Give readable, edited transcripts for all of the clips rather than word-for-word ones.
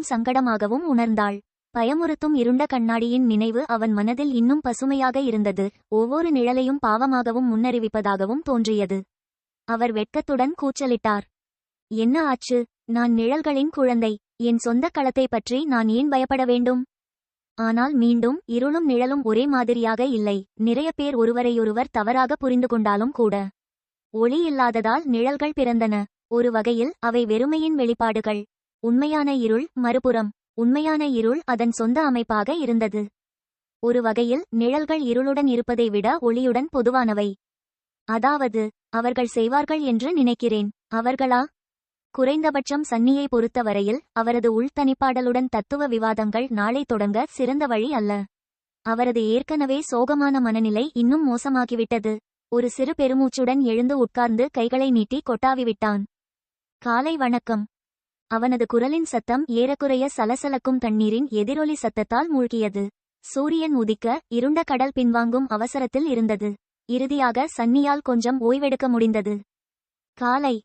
சங்கடமாகவும் உணர்ந்தாள். பயமுறுத்தும் இருண்ட கண்ணாடியின் நினைவு அவன் மனதில் இன்னும் பசுமையாக இருந்தது. ஒவ்வொரு நிழலையும் பாவமாகவும் முன்னறிவிப்பதாகவும் தோன்றியது. அவர் வெட்கத்துடன் கூச்சலிட்டார். என்ன ஆச்சு? நான் நிழல்களின் குழந்தை. என் சொந்த களத்தை பற்றி நான் ஏன் பயப்பட வேண்டும்? ஆனால் மீண்டும் இருளும் நிழலும் ஒரே மாதிரியாக இல்லை. நிறைய பேர் ஒருவரையொருவர் தவறாக புரிந்து கொண்டாலும் கூட ஒளி இல்லாததால் நிழல்கள் பிறந்தன. ஒரு வகையில் அவை வெறுமையின் வெளிப்பாடுகள். உண்மையான இருள் மறுபுறம். உண்மையான இருள் அதன் சொந்த அமைப்பாக இருந்தது. ஒரு வகையில் நிழல்கள் இருளுடன் இருப்பதை விட ஒளியுடன் பொதுவானவை. அதாவது அவர்கள் செய்வார்கள் என்று நினைக்கிறேன். அவர்களா? குறைந்தபட்சம் சன்னியை பொறுத்தவரையில் அவரது உள்தனிப்பாடலுடன் தத்துவ விவாதங்கள் நாளை தொடங்க சிறந்த வழி அல்ல. அவரது ஏற்கனவே சோகமான மனநிலை இன்னும் மோசமாகிவிட்டது. ஒரு சிறு பெருமூச்சுடன் எழுந்து உட்கார்ந்து கைகளை நீட்டி கொட்டாவிவிட்டான். காலை வணக்கம். அவனது குரலின் சத்தம் ஏறக்குறைய சலசலக்கும் தண்ணீரின் எதிரொலி சத்தத்தால் மூழ்கியது. சூரியன் உதிக்க இருண்ட கடல் பின்வாங்கும் அவசரத்தில் இருந்தது. இறுதியாக சன்னியால் கொஞ்சம் ஓய்வெடுக்க முடிந்தது. காலை.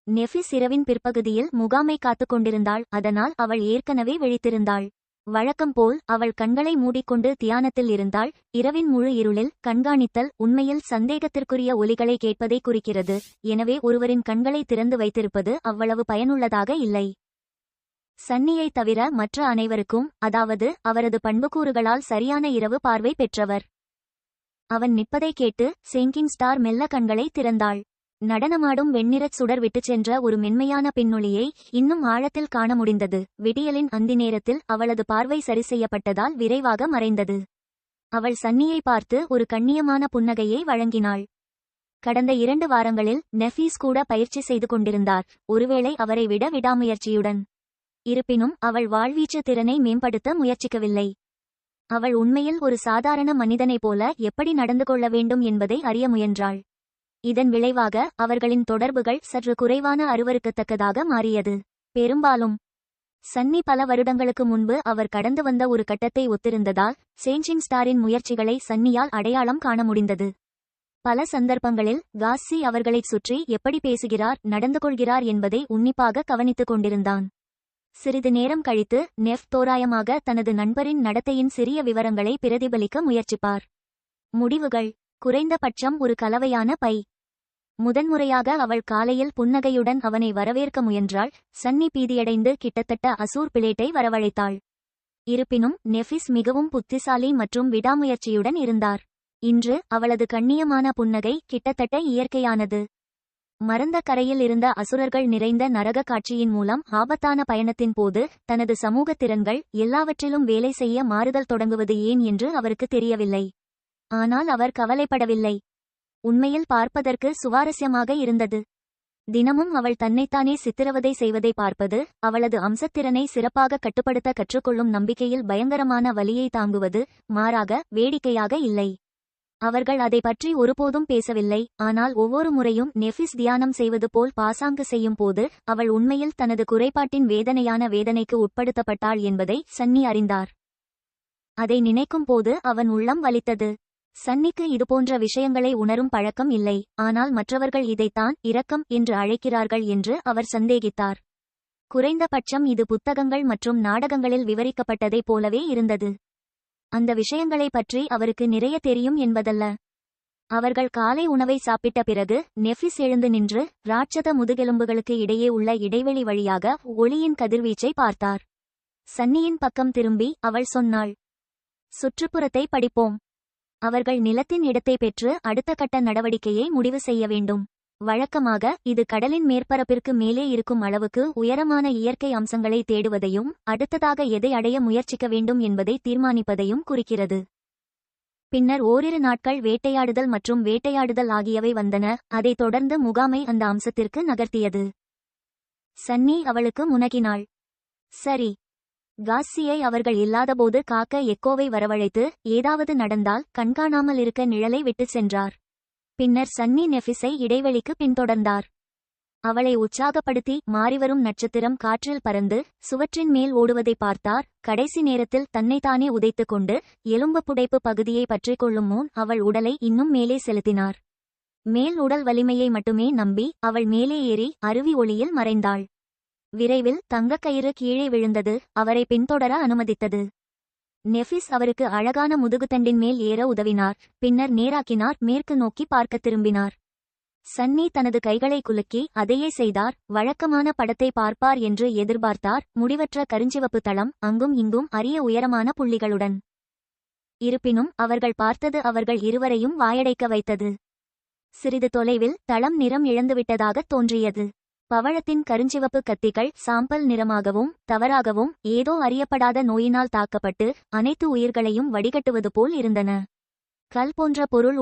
நெஃபிஸ் இரவின் பிற்பகுதியில் முகாமை காத்துக் கொண்டிருந்தாள். அதனால் அவள் ஏற்கனவே விழித்திருந்தாள். வழக்கம் போல் அவள் கண்களை மூடிக்கொண்டு தியானத்தில் இருந்தாள். இரவின் முழு இருளில் கண்காணித்தல் உண்மையில் சந்தேகத்திற்குரிய ஒலிகளை கேட்பதை குறிக்கிறது. எனவே ஒருவரின் கண்களை திறந்து வைத்திருப்பது அவ்வளவு பயனுள்ளதாக இல்லை. சன்னியை தவிர மற்ற அனைவருக்கும், அதாவது அவரது பண்புக்கூறுகளால் சரியான இரவு பார்வை பெற்றவர். அவன் நிற்பதை கேட்டு சேங்கிங் ஸ்டார் மெல்ல கண்களை திறந்தாள். நடனமாடும் வெண்ணிறச் சுடர் விட்டுச் சென்ற ஒரு மென்மையான பின்னொளியை இன்னும் ஆழத்தில் காண முடிந்தது. விடியலின் அந்தி நேரத்தில் அவளது பார்வை சரி செய்யப்பட்டதால் விரைவாக மறைந்தது. அவள் சன்னியை பார்த்து ஒரு கண்ணியமான புன்னகையை வழங்கினாள். கடந்த 2 வாரங்களில் நெஃபீஸ் கூட பயிற்சி செய்து கொண்டிருந்தார். ஒருவேளை அவரை விட விடாமுயற்சியுடன். இருப்பினும் அவள் வாழ்வீச்சு திறனை மேம்படுத்த முயற்சிக்கவில்லை. அவள் உண்மையில் ஒரு சாதாரண மனிதனைப் போல எப்படி நடந்து கொள்ள வேண்டும் என்பதை அறிய முயன்றாள். இதன் விளைவாக அவர்களின் தொடர்புகள் சற்று குறைவான அருவருக்கத்தக்கதாக மாறியது. பெரும்பாலும் சன்னி பல வருடங்களுக்கு முன்பு அவர் கடந்து வந்த ஒரு கட்டத்தை ஒத்திருந்ததால் சேஞ்சிங் ஸ்டாரின் முயற்சிகளை சன்னியால் அடையாளம் காண முடிந்தது. பல சந்தர்ப்பங்களில் காஸ்ஸி அவர்களைச் சுற்றி எப்படி பேசுகிறார், நடந்து கொள்கிறார் என்பதை உன்னிப்பாக கவனித்துக் கொண்டிருந்தான். சிறிது நேரம் கழித்து நெஃப் தோராயமாக தனது நண்பரின் நடத்தையின் சிறிய விவரங்களை பிரதிபலிக்க முயற்சிப்பார். முடிவுகள் குறைந்தபட்சம் ஒரு கலவையான பை. முதன்முறையாக அவள் காலையில் புன்னகையுடன் அவனை வரவேற்க முயன்றாள். சன்னி பீதியடைந்து கிட்டத்தட்ட அசூர் பிளேட்டை வரவழைத்தாள். இருப்பினும் நெஃபிஸ் மிகவும் புத்திசாலி மற்றும் விடாமுயற்சியுடன் இருந்தார். இன்று அவளது கண்ணியமான புன்னகை கிட்டத்தட்ட இயற்கையானது. மறந்த கரையில் இருந்த அசுரர்கள் நிறைந்த நரக காட்சியின் மூலம் ஆபத்தான பயணத்தின் போது தனது சமூக திறன்கள் எல்லாவற்றிலும் வேலை செய்ய மாறுதல் தொடங்குவது ஏன் என்று அவருக்கு தெரியவில்லை. ஆனால் அவர் கவலைப்படவில்லை. உண்மையில் பார்ப்பதற்கு சுவாரஸ்யமாக இருந்தது. தினமும் அவள் தன்னைத்தானே சித்திரவதை செய்வதை பார்ப்பது, அவளது அம்சத்திறனை சிறப்பாக கட்டுப்படுத்த கற்றுக்கொள்ளும் நம்பிக்கையில் பயங்கரமான வலியை தாங்குவது, மாறாக வேடிக்கையாக இல்லை. அவர்கள் அதை பற்றி ஒருபோதும் பேசவில்லை. ஆனால் ஒவ்வொரு முறையும் நெஃபிஸ் தியானம் செய்வது போல் பாசாங்கு செய்யும் போது அவள் உண்மையில் தனது குறைபாட்டின் வேதனையான வேதனைக்கு உட்படுத்தப்பட்டாள் என்பதை சன்னி அறிந்தார். அதை நினைக்கும் போது அவன் உள்ளம் வலித்தது. சன்னிக்கு இதுபோன்ற விஷயங்களை உணரும் பழக்கம் இல்லை. ஆனால் மற்றவர்கள் இதைத்தான் இரக்கம் என்று அழைக்கிறார்கள் என்று அவர் சந்தேகித்தார். குறைந்தபட்சம் இது புத்தகங்கள் மற்றும் நாடகங்களில் விவரிக்கப்பட்டதைப் போலவே இருந்தது. அந்த விஷயங்களை பற்றி அவருக்கு நிறைய தெரியும் என்பதல்ல. அவர்கள் காலை உணவை சாப்பிட்ட பிறகு நெஃபிஸ் எழுந்து நின்று ராட்சத முதுகெலும்புகளுக்கு இடையே உள்ள இடைவெளி வழியாக ஒளியின் கதிர்வீச்சை பார்த்தார். சன்னியின் பக்கம் திரும்பி அவள் சொன்னாள், சுற்றுப்புறத்தை படிப்போம். அவர்கள் நிலத்தின் இடத்தை பெற்று அடுத்த கட்ட நடவடிக்கையை முடிவு செய்ய வேண்டும். வழக்கமாக இது கடலின் மேற்பரப்பிற்கு மேலே இருக்கும் அளவுக்கு உயரமான இயற்கை அம்சங்களை தேடுவதையும் அடுத்ததாக எதை அடைய முயற்சிக்க வேண்டும் என்பதை தீர்மானிப்பதையும் குறிக்கிறது. பின்னர் ஓரிரு நாட்கள் வேட்டையாடுதல் மற்றும் வேட்டையாடுதல் ஆகியவை வந்தன. அதைத் தொடர்ந்து முகாமை அந்த அம்சத்திற்கு நகர்த்தியது. சன்னி அவளுக்கு முனகினாள். சரி. காஸ்ஸியை அவர்கள் இல்லாதபோது காக்க எக்கோவை வரவழைத்து ஏதாவது நடந்தால் கண்காணாமல் இருக்க நிழலை விட்டுச் சென்றார். பின்னர் சன்னி நெஃபிஸை இடைவெளிக்கு பின்தொடர்ந்தார். அவளை உற்சாகப்படுத்தி மாறிவரும் நட்சத்திரம் காற்றில் பறந்து சுவற்றின் மேல் ஓடுவதை பார்த்தார். கடைசி நேரத்தில் தன்னைத்தானே உதைத்துக் கொண்டு எலும்பு புடைப்பு பகுதியை பற்றிக் கொள்ளும் முன் அவள் உடலை இன்னும் மேலே செலுத்தினார். மேல் உடல் வலிமையை மட்டுமே நம்பி அவள் மேலே ஏறி அருவி ஒளியில் மறைந்தாள். விரைவில் தங்கக் கயிறு கீழே விழுந்தது, அவரை பின்தொடர அனுமதித்தது. நெஃபிஸ் அவருக்கு அழகான முதுகுத்தண்டின் மேல் ஏற உதவினார், பின்னர் நேராக்கினார், மேற்கு நோக்கி பார்க்க திரும்பினார். சன்னி தனது கைகளை குலுக்கி அதையே செய்தார். வழக்கமான படத்தை பார்ப்பார் என்று எதிர்பார்த்தார். முடிவற்ற கருஞ்சிவப்பு தளம், அங்கும் இங்கும் அரிய உயரமான புள்ளிகளுடன். இருப்பினும் அவர்கள் பார்த்தது அவர்கள் இருவரையும் வாயடைக்க வைத்தது. சிறிது தொலைவில் தளம் நிறம் இழந்துவிட்டதாகத் தோன்றியது. பவழத்தின் கருஞ்சிவப்பு கத்திகள் சாம்பல் நிறமாகவும் தவறாகவும் ஏதோ அறியப்படாத நோயினால் தாக்கப்பட்டு அனைத்து உயிர்களையும் வடிகட்டுவது போல் இருந்தன. கல் போன்ற பொருள்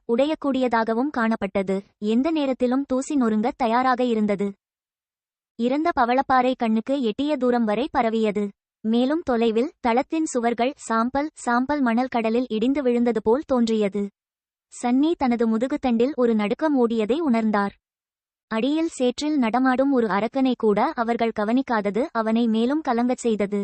உடையக்கூடியதாகவும் காணப்பட்டது. எந்த நேரத்திலும் தூசி நொறுங்க தயாராக இருந்தது. இறந்த பவளப்பாறை கண்ணுக்கு எட்டிய தூரம் வரை பரவியது. மேலும் தொலைவில் தளத்தின் சுவர்கள் சாம்பல் மணல் கடலில் இடிந்து விழுந்தது போல் தோன்றியது. சன்னி தனது முதுகுத்தண்டில் ஒரு நடுக்கம் ஓடியதை உணர்ந்தார். அடியில் சேற்றில் நடமாடும் ஒரு அரக்கனை கூட அவர்கள் கவனிக்காதது அவனை மேலும் கலங்கச் செய்தது.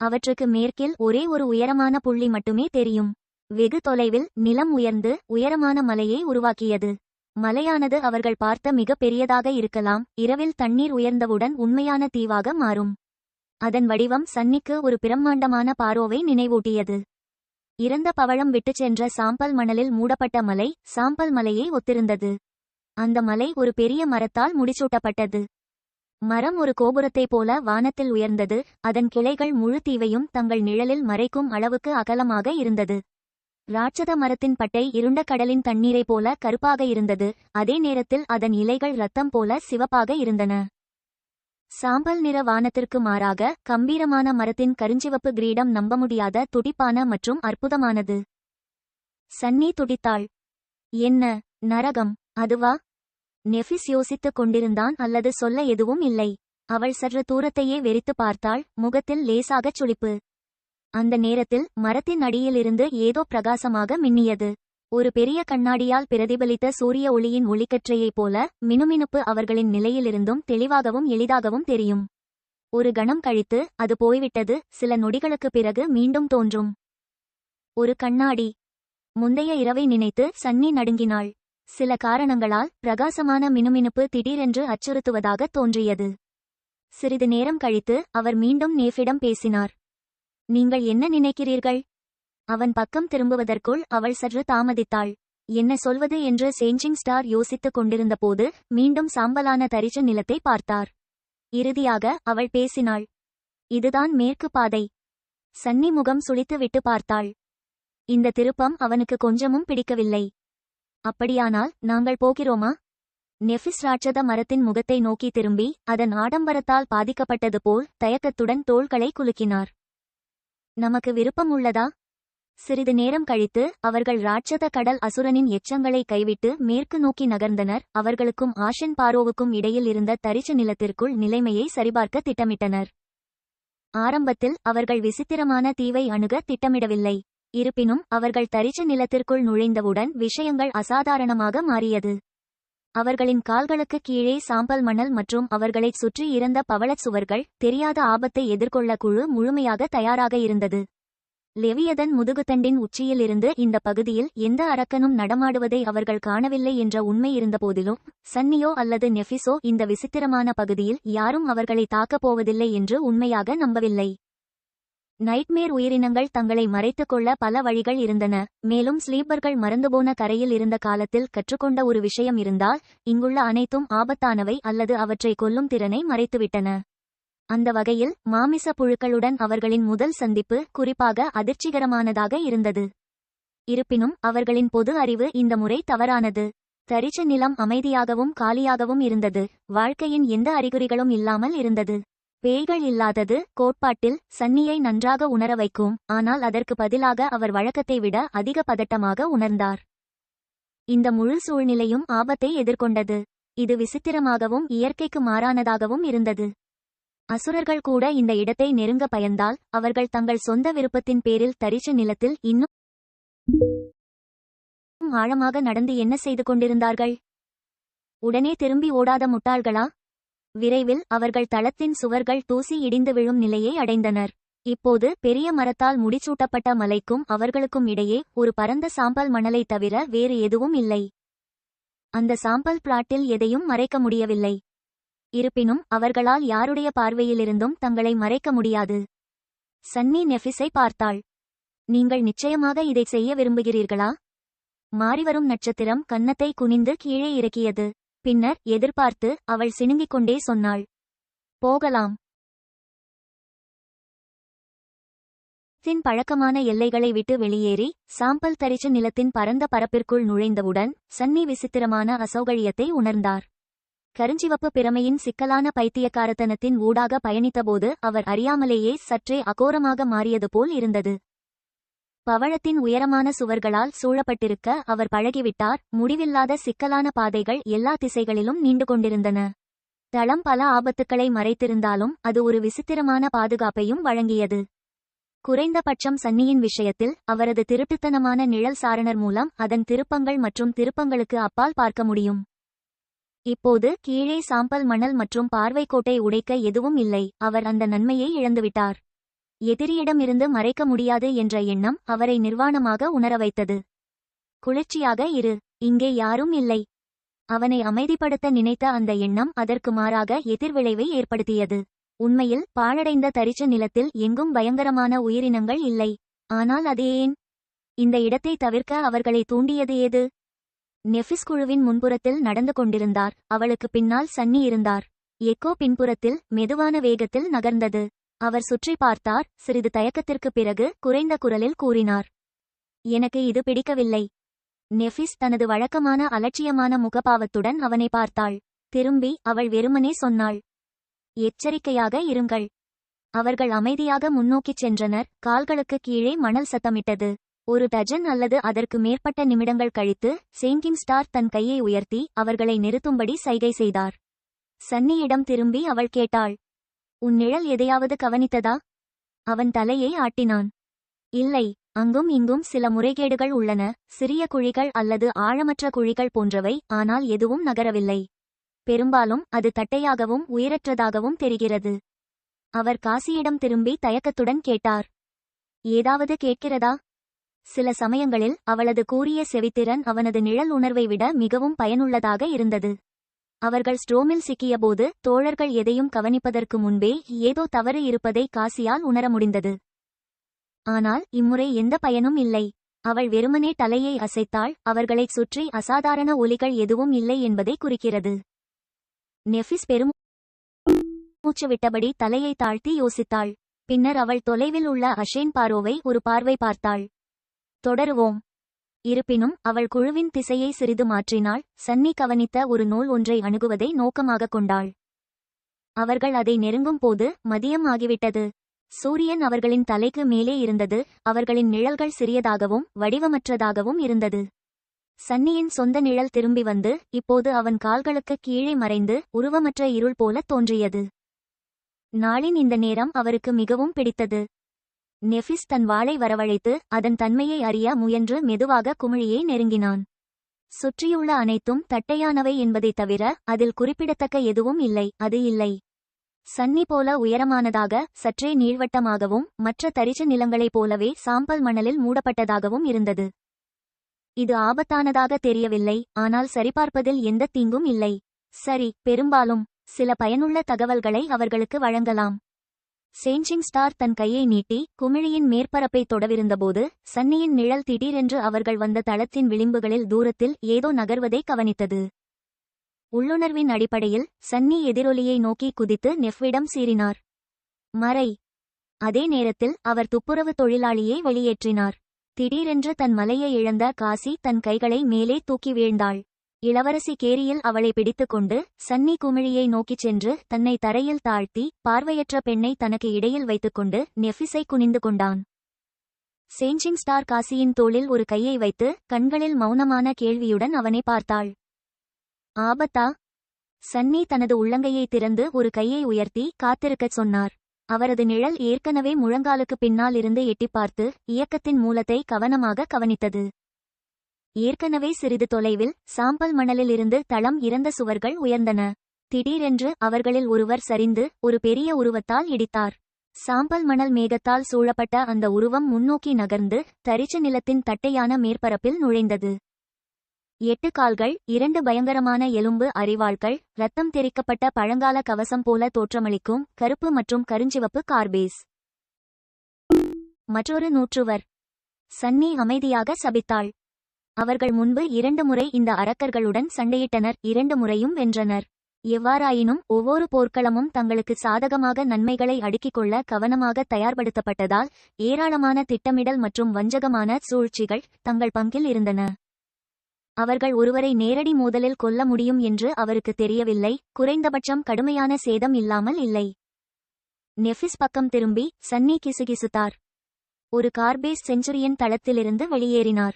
அவற்றுக்கு மேற்கில் ஒரே ஒரு உயரமான புள்ளி மட்டுமே தெரியும். வெகு தொலைவில் நிலம் உயர்ந்து உயரமான மலையை உருவாக்கியது. மலையானது அவர்கள் பார்த்த மிக பெரியதாக இருக்கலாம். இரவில் தண்ணீர் உயர்ந்தவுடன் உண்மையான தீவாக மாறும். அதன் வடிவம் சன்னிக்கு ஒரு பிரம்மாண்டமான பாரோவை நினைவூட்டியது. இறந்த பவழம் விட்டுச் சென்ற சாம்பல் மணலில் மூடப்பட்ட மலை சாம்பல் மலையை ஒத்திருந்தது. அந்த மலை ஒரு பெரிய மரத்தால் முடிசூட்டப்பட்டது. மரம் ஒரு கோபுரத்தைப் போல வானத்தில் உயர்ந்தது. அதன் கிளைகள் முழு தீவையும் தங்கள் நிழலில் மறைக்கும் அளவுக்கு அகலமாக இருந்தது. ராட்சத மரத்தின் பட்டை இருண்ட கடலின் தண்ணீரைப் போல கருப்பாக இருந்தது. அதே நேரத்தில் அதன் இலைகள் இரத்தம் போல சிவப்பாக இருந்தன. சாம்பல் நிற வானத்திற்கு மாறாக கம்பீரமான மரத்தின் கருஞ்சிவப்பு கிரீடம் நம்ப முடியாத துடிப்பான மற்றும் அற்புதமானது. சன்னி துடித்தாள். என்ன, நரகம் அதுவா? நெஃபிஸ் யோசித்துக் கொண்டிருந்தான், அல்லது சொல்ல எதுவும் இல்லை. அவள் சற்று தூரத்தையே வெறித்து பார்த்தாள், முகத்தில் லேசாகச் சுளிப்பு. அந்த நேரத்தில் மரத்தின் அடியிலிருந்து ஏதோ பிரகாசமாக மின்னியது. ஒரு பெரிய கண்ணாடியால் பிரதிபலித்த சூரிய ஒளியின் ஒளிக்கற்றையைப் போல மினுமினுப்பு அவர்களின் நிலையிலிருந்தும் தெளிவாகவும் எளிதாகவும் தெரியும். ஒரு கணம் கழித்து அது போய்விட்டது. சில நொடிகளுக்குப் பிறகு மீண்டும் தோன்றும். ஒரு கண்ணாடி. முந்தைய இரவை நினைத்து சன்னி நடுங்கினாள். சில காரணங்களால் பிரகாசமான மினுமினுப்பு திடீரென்று அச்சுறுத்துவதாக தோன்றியது. சிறிது நேரம் கழித்து அவர் மீண்டும் நேஃபிடம் பேசினார். நீங்கள் என்ன நினைக்கிறீர்கள்? அவன் பக்கம் திரும்புவதற்குள் அவள் சற்று தாமதித்தாள். என்ன சொல்வது என்று சேஞ்சிங் ஸ்டார் யோசித்துக் கொண்டிருந்தபோது மீண்டும் சாம்பலான தரிசு நிலத்தை பார்த்தார். இறுதியாக அவள் பேசினாள். இதுதான் மேற்கு பாதை. சன்னி முகம் சுளித்து விட்டு பார்த்தாள். இந்த திருப்பம் அவனுக்கு கொஞ்சமும் பிடிக்கவில்லை. அப்படியானால் நாங்கள் போகிறோமா? நெஃபிஸ் ராட்சத மரத்தின் முகத்தை நோக்கி திரும்பி அதன் ஆடம்பரத்தால் பாதிக்கப்பட்டது போல் தயக்கத்துடன் தோள்களை குலுக்கினார். நமக்கு விருப்பம் உள்ளதா? சிறிது நேரம் கழித்து அவர்கள் ராட்சத கடல் அசுரனின் எச்சங்களை கைவிட்டு மேற்கு நோக்கி நகர்ந்தனர். அவர்களுக்கும் ஆஷன் பாரோவுக்கும் இடையில் இருந்த தரிசு நிலத்திற்குள் நிலைமையை சரிபார்க்க திட்டமிட்டனர். ஆரம்பத்தில் அவர்கள் விசித்திரமான தீவை அணுக திட்டமிடவில்லை. இருப்பினும் அவர்கள் தரிசு நிலத்திற்குள் நுழைந்தவுடன் விஷயங்கள் அசாதாரணமாக மாறியது. அவர்களின் கால்களுக்கு கீழே சாம்பல் மணல் மற்றும் அவர்களைச் சுற்றி இறந்த பவளச் சுவர்கள். தெரியாத ஆபத்தை எதிர்கொள்ள குழு முழுமையாக தயாராக இருந்தது. லெவியதன் முதுகுத்தண்டின் உச்சியில் இருந்து இந்த பகுதியில் எந்த அரக்கனும் நடமாடுவதை அவர்கள் காணவில்லை என்ற உண்மை இருந்தபோதிலும் சன்னியோ அல்லது நெஃபிஸோ இந்த விசித்திரமான பகுதியில் யாரும் அவர்களை தாக்கப் போவதில்லை என்று உண்மையாக நம்பவில்லை. நைட்மேர் உயிரினங்கள் தங்களை மறைத்துக் கொள்ள பல வழிகள் இருந்தன. மேலும் ஸ்லீப்பர்கள் மறந்துபோன கரையில் இருந்த காலத்தில் கற்றுக்கொண்ட ஒரு விஷயம் இருந்தால் இங்குள்ள அனைத்தும் ஆபத்தானவை அல்லது அவற்றை கொல்லும் திறனை மறைத்துவிட்டன. அந்த வகையில் மாமிச புழுக்களுடன் அவர்களின் முதல் சந்திப்பு குறிப்பாக அதிர்ச்சிகரமானதாக இருந்தது. இருப்பினும் அவர்களின் பொது அறிவு இந்த முறை தவறானது. தரிசு நிலம் அமைதியாகவும் காலியாகவும் இருந்தது. வாழ்க்கையின் எந்த அறிகுறிகளும் இல்லாமல் இருந்தது. பேய்கள் இல்லாதது கோட்பாட்டில் சன்னியை நன்றாக உணர வைக்கும். ஆனால் அதற்கு பதிலாக அவர் வழக்கத்தை விட அதிக பதட்டமாக உணர்ந்தார். இந்த முழு சூழ்நிலையும் ஆபத்தை எதிர்கொண்டது. இது விசித்திரமாகவும் இயற்கைக்கு மாறானதாகவும் இருந்தது. அசுரர்கள் கூட இந்த இடத்தை நெருங்க பயந்தால் அவர்கள் தங்கள் சொந்த விருப்பத்தின் பேரில் தரிசு நிலத்தில் இன்னும் ஆழமாக நடந்து என்ன செய்து கொண்டிருந்தார்கள்? உடனே திரும்பி ஓடாத முட்டாள்களா? விரைவில் அவர்கள் தளத்தின் சுவர்கள் தூசி இடிந்து விழும் நிலையை அடைந்தனர். இப்போது பெரிய மரத்தால் முடிசூட்டப்பட்ட மலைக்கும் அவர்களுக்கும் இடையே ஒரு பரந்த சாம்பல் மணலை தவிர வேறு எதுவும் இல்லை. அந்த சாம்பல் பிளாட்டில் எதையும் மறைக்க முடியவில்லை. இருப்பினும் அவர்களால் யாருடைய பார்வையிலிருந்தும் தங்களை மறைக்க முடியாது. சன்னி நெஃபிஸை பார்த்தாள். நீங்கள் நிச்சயமாக இதை செய்ய விரும்புகிறீர்களா? மாறிவரும் நட்சத்திரம் கன்னத்தை குனிந்து கீழே இறக்கியது. பின்னர் எதிர்பார்த்து அவள் சினுங்கிக் கொண்டே சொன்னாள், போகலாம். தின் பழக்கமான எல்லைகளை விட்டு வெளியேறி சாம்பல் தரிச்ச நிலத்தின் பரந்த பரப்பிற்குள் நுழைந்தவுடன் சன்னி விசித்திரமான அசௌகரியத்தை உணர்ந்தார். கருஞ்சிவப்பு பிரமையின் சிக்கலான பைத்தியக்காரத்தனத்தின் ஊடாக பயணித்தபோது அவர் அறியாமலேயே சற்றே அகோரமாக மாறியது போல் இருந்தது. பவழத்தின் உயரமான சுவர்களால் சூழப்பட்டிருக்க அவர் பழகிவிட்டார். முடிவில்லாத சிக்கலான பாதைகள் எல்லா திசைகளிலும் நீண்டு கொண்டிருந்தன. தளம் பல ஆபத்துக்களை மறைத்திருந்தாலும் அது ஒரு விசித்திரமான பாதுகாப்பையும் வழங்கியது. குறைந்தபட்சம் சன்னியின் விஷயத்தில் அவரது திருட்டுத்தனமான நிழல் சாரணர் மூலம் அதன் திருப்பங்கள் மற்றும் திருப்பங்களுக்கு அப்பால் பார்க்க முடியும். இப்போது கீழே சாம்பல் மணல் மற்றும் பார்வைக்கோட்டை உடைக்க எதுவும் இல்லை. அவர் அந்த நன்மையை இழந்துவிட்டார். எதிரியிடமிருந்து மறைக்க முடியாது என்ற எண்ணம் அவரை நிர்வாணமாக உணர வைத்தது. குளிர்ச்சியாக இரு, இங்கே யாரும் இல்லை. அவனை அமைதிப்படுத்த நினைத்த அந்த எண்ணம் அதற்கு மாறாக எதிர்விளைவை ஏற்படுத்தியது. உண்மையில் பாழடைந்த தரிச்ச நிலத்தில் எங்கும் பயங்கரமான உயிரினங்கள் இல்லை. ஆனால் அது ஏன்? இந்த இடத்தை தவிர்க்க அவர்களை தூண்டியது ஏது? நெஃபிஸ் குழுவின் முன்புறத்தில் நடந்து கொண்டிருந்தார். அவளுக்கு பின்னால் சன்னி இருந்தார். எக்கோ பின்புறத்தில் மெதுவான வேகத்தில் நகர்ந்தது. அவர் சுற்றி பார்த்தார். சிறிது தயக்கத்திற்கு பிறகு குறைந்த குரலில் கூறினார், எனக்கு இது பிடிக்கவில்லை. நெஃபிஸ் தனது வழக்கமான அலட்சியமான முகபாவத்துடன் அவனை பார்த்தாள். திரும்பி அவள் வெறுமனே சொன்னாள், எச்சரிக்கையாக இருங்கள். அவர்கள் அமைதியாக முன்னோக்கிச் சென்றனர். கால்களுக்கு கீழே மணல் சத்தமிட்டது. ஒரு டஜன் அல்லது அதற்கு மேற்பட்ட நிமிடங்கள் கழித்து சேங்கிங் ஸ்டார் தன் கையை உயர்த்தி அவர்களை நிறுத்தும்படி சைகை செய்தார். சன்னியிடம் திரும்பி அவள் கேட்டாள், உன் நிழல் எதையாவது கவனித்ததா? அவன் தலையை ஆட்டினான். இல்லை, அங்கும் இங்கும் சில முறைகேடுகள் உள்ளன, சிறிய குழிகள் அல்லது ஆழமற்ற குழிகள் போன்றவை, ஆனால் எதுவும் நகரவில்லை. பெரும்பாலும் அது தட்டையாகவும் உயிரற்றதாகவும் தெரிகிறது. அவர் காசியிடம் திரும்பி தயக்கத்துடன் கேட்டார், ஏதாவது கேட்கிறதா? சில சமயங்களில் அவளது கூரிய செவித்திறன் அவனது நிழல் உணர்வை விட மிகவும் பயனுள்ளதாக இருந்தது. அவர்கள் ஸ்ட்ரோமில் சிக்கியபோது தோழர்கள் எதையும் கவனிப்பதற்கு முன்பே ஏதோ தவறு இருப்பதை காசியால் உணர முடிந்தது. ஆனால் இம்முறை எந்த பயனும் இல்லை. அவள் வெறுமனே தலையை அசைத்தாள். அவர்களைச் சுற்றி அசாதாரண ஒலிகள் எதுவும் இல்லை என்பதை குறிக்கிறது. நெஃபிஸ் பெருமூச்சு விட்டபடி தலையை தாழ்த்தி யோசித்தாள். பின்னர் அவள் தொலைவில் உள்ள அஷேன் பாரோவை ஒரு பார்வை பார்த்தாள். தொடருவோம். இருப்பினும் அவள் குழுவின் திசையை சிறிது மாற்றினாள். சன்னி கவனித்த ஒரு நூல் ஒன்றை அணுகுவதை நோக்கமாக கொண்டாள். அவர்கள் அதை நெருங்கும் போது மதியம் ஆகிவிட்டது. சூரியன் அவர்களின் தலைக்கு மேலே இருந்தது. அவர்களின் நிழல்கள் சிறியதாகவும் வடிவமற்றதாகவும் இருந்தது. சன்னியின் சொந்த நிழல் திரும்பி வந்து இப்போது அவன் கால்களுக்கு கீழே மறைந்து உருவமற்ற இருள் போல தோன்றியது. நாளின் இந்த நேரம் அவருக்கு மிகவும் பிடித்தது. நெஃபிஸ் தன் வாளை வரவழைத்து அதன் தன்மையை அறிய முயன்று மெதுவாக குமிழியை நெருங்கினான். சுற்றியுள்ள அனைத்தும் தட்டையானவை என்பதைத் தவிர அதில் குறிப்பிடத்தக்க எதுவும் இல்லை. அது இல்லை. சன்னி போல உயரமானதாக, சற்றே நீள்வட்டமாகவும் மற்ற தரிச்ச நிலங்களைப் போலவே சாம்பல் மணலில் மூடப்பட்டதாகவும் இருந்தது. இது ஆபத்தானதாக தெரியவில்லை, ஆனால் சரிபார்ப்பதில் எந்த தீங்கும் இல்லை. சரி, பெரும்பாலும் சில பயனுள்ள தகவல்களை அவர்களுக்கு வழங்கலாம். சேஞ்சிங் ஸ்டார் தன் கையை நீட்டி குமிழியின் மேற்பரப்பை தொடவிருந்தபோது சன்னியின் நிழல் திடீரென்று அவர்கள் வந்த தளத்தின் விளிம்புகளில் தூரத்தில் ஏதோ நகர்வதை கவனித்தது. உள்ளுணர்வின் அடிப்படையில் சன்னி எதிரொலியை நோக்கி குதித்து நெஃப்விடம் சீறினார். மறை. அதே நேரத்தில் அவர் துப்புரவு தொழிலாளியை வெளியேற்றினார். திடீரென்று தன் மலையை இழந்த காசி தன் கைகளை மேலே தூக்கி வீழ்ந்தாள். இளவரசி கேரியில் அவளை பிடித்துக்கொண்டு சன்னி குமிழியை நோக்கிச் சென்று தன்னை தரையில் தாழ்த்தி பார்வையற்ற பெண்ணை தனக்கு இடையில் வைத்துக்கொண்டு நெஃபிஸை குனிந்து கொண்டான். சேஞ்சிங் ஸ்டார் காசியின் தோளில் ஒரு கையை வைத்து கண்களில் மௌனமான கேள்வியுடன் அவனை பார்த்தாள். ஆபத்தா? சன்னி தனது உள்ளங்கையை திறந்து ஒரு கையை உயர்த்தி காத்திருக்கச் சொன்னார். அவரது நிழல் ஏற்கனவே முழங்காலுக்கு பின்னால் இருந்து எட்டிப் பார்த்து இயக்கத்தின் மூலத்தை கவனமாக கவனித்தது. ஏற்கனவே சிறிது தொலைவில் சாம்பல் மணலில் இருந்து தளம் இறந்த சுவர்கள் உயர்ந்தன. திடீரென்று அவர்களில் ஒருவர் சரிந்து ஒரு பெரிய உருவத்தால் இடித்தார். சாம்பல் மணல் மேகத்தால் சூழப்பட்ட அந்த உருவம் முன்னோக்கி நகர்ந்து தரிச்ச நிலத்தின் தட்டையான மேற்பரப்பில் நுழைந்தது. 8 கால்கள், 2 பயங்கரமான எலும்பு அரிவாள்கள், இரத்தம் தெறிக்கப்பட்ட பழங்கால கவசம் போல தோற்றமளிக்கும் கருப்பு மற்றும் கருஞ்சிவப்பு கார்பேஸ். மற்றொரு நூற்றுவர். சன்னி அமைதியாக சபித்தாள். அவர்கள் முன்பு 2 முறை இந்த அரக்கர்களுடன் சண்டையிட்டனர், 2 முறையும் வென்றனர். எவ்வாறாயினும் ஒவ்வொரு போர்க்களமும் தங்களுக்கு சாதகமாக நன்மைகளை அடுக்கிக் கொள்ள கவனமாக தயார்படுத்தப்பட்டதால் ஏராளமான திட்டமிடல் மற்றும் வஞ்சகமான சூழ்ச்சிகள் தங்கள் பங்கில் இருந்தன. அவர்கள் ஒருவரை நேரடி மோதலில் கொல்ல முடியும் என்று அவருக்கு தெரியவில்லை, குறைந்தபட்சம் கடுமையான சேதம் இல்லாமல் இல்லை. நெஃபிஸ் பக்கம் திரும்பி சன்னி கிசுகிசுத்தார். ஒரு கார்பேஸ் செஞ்சுரியன் தளத்திலிருந்து வெளியேறினார்.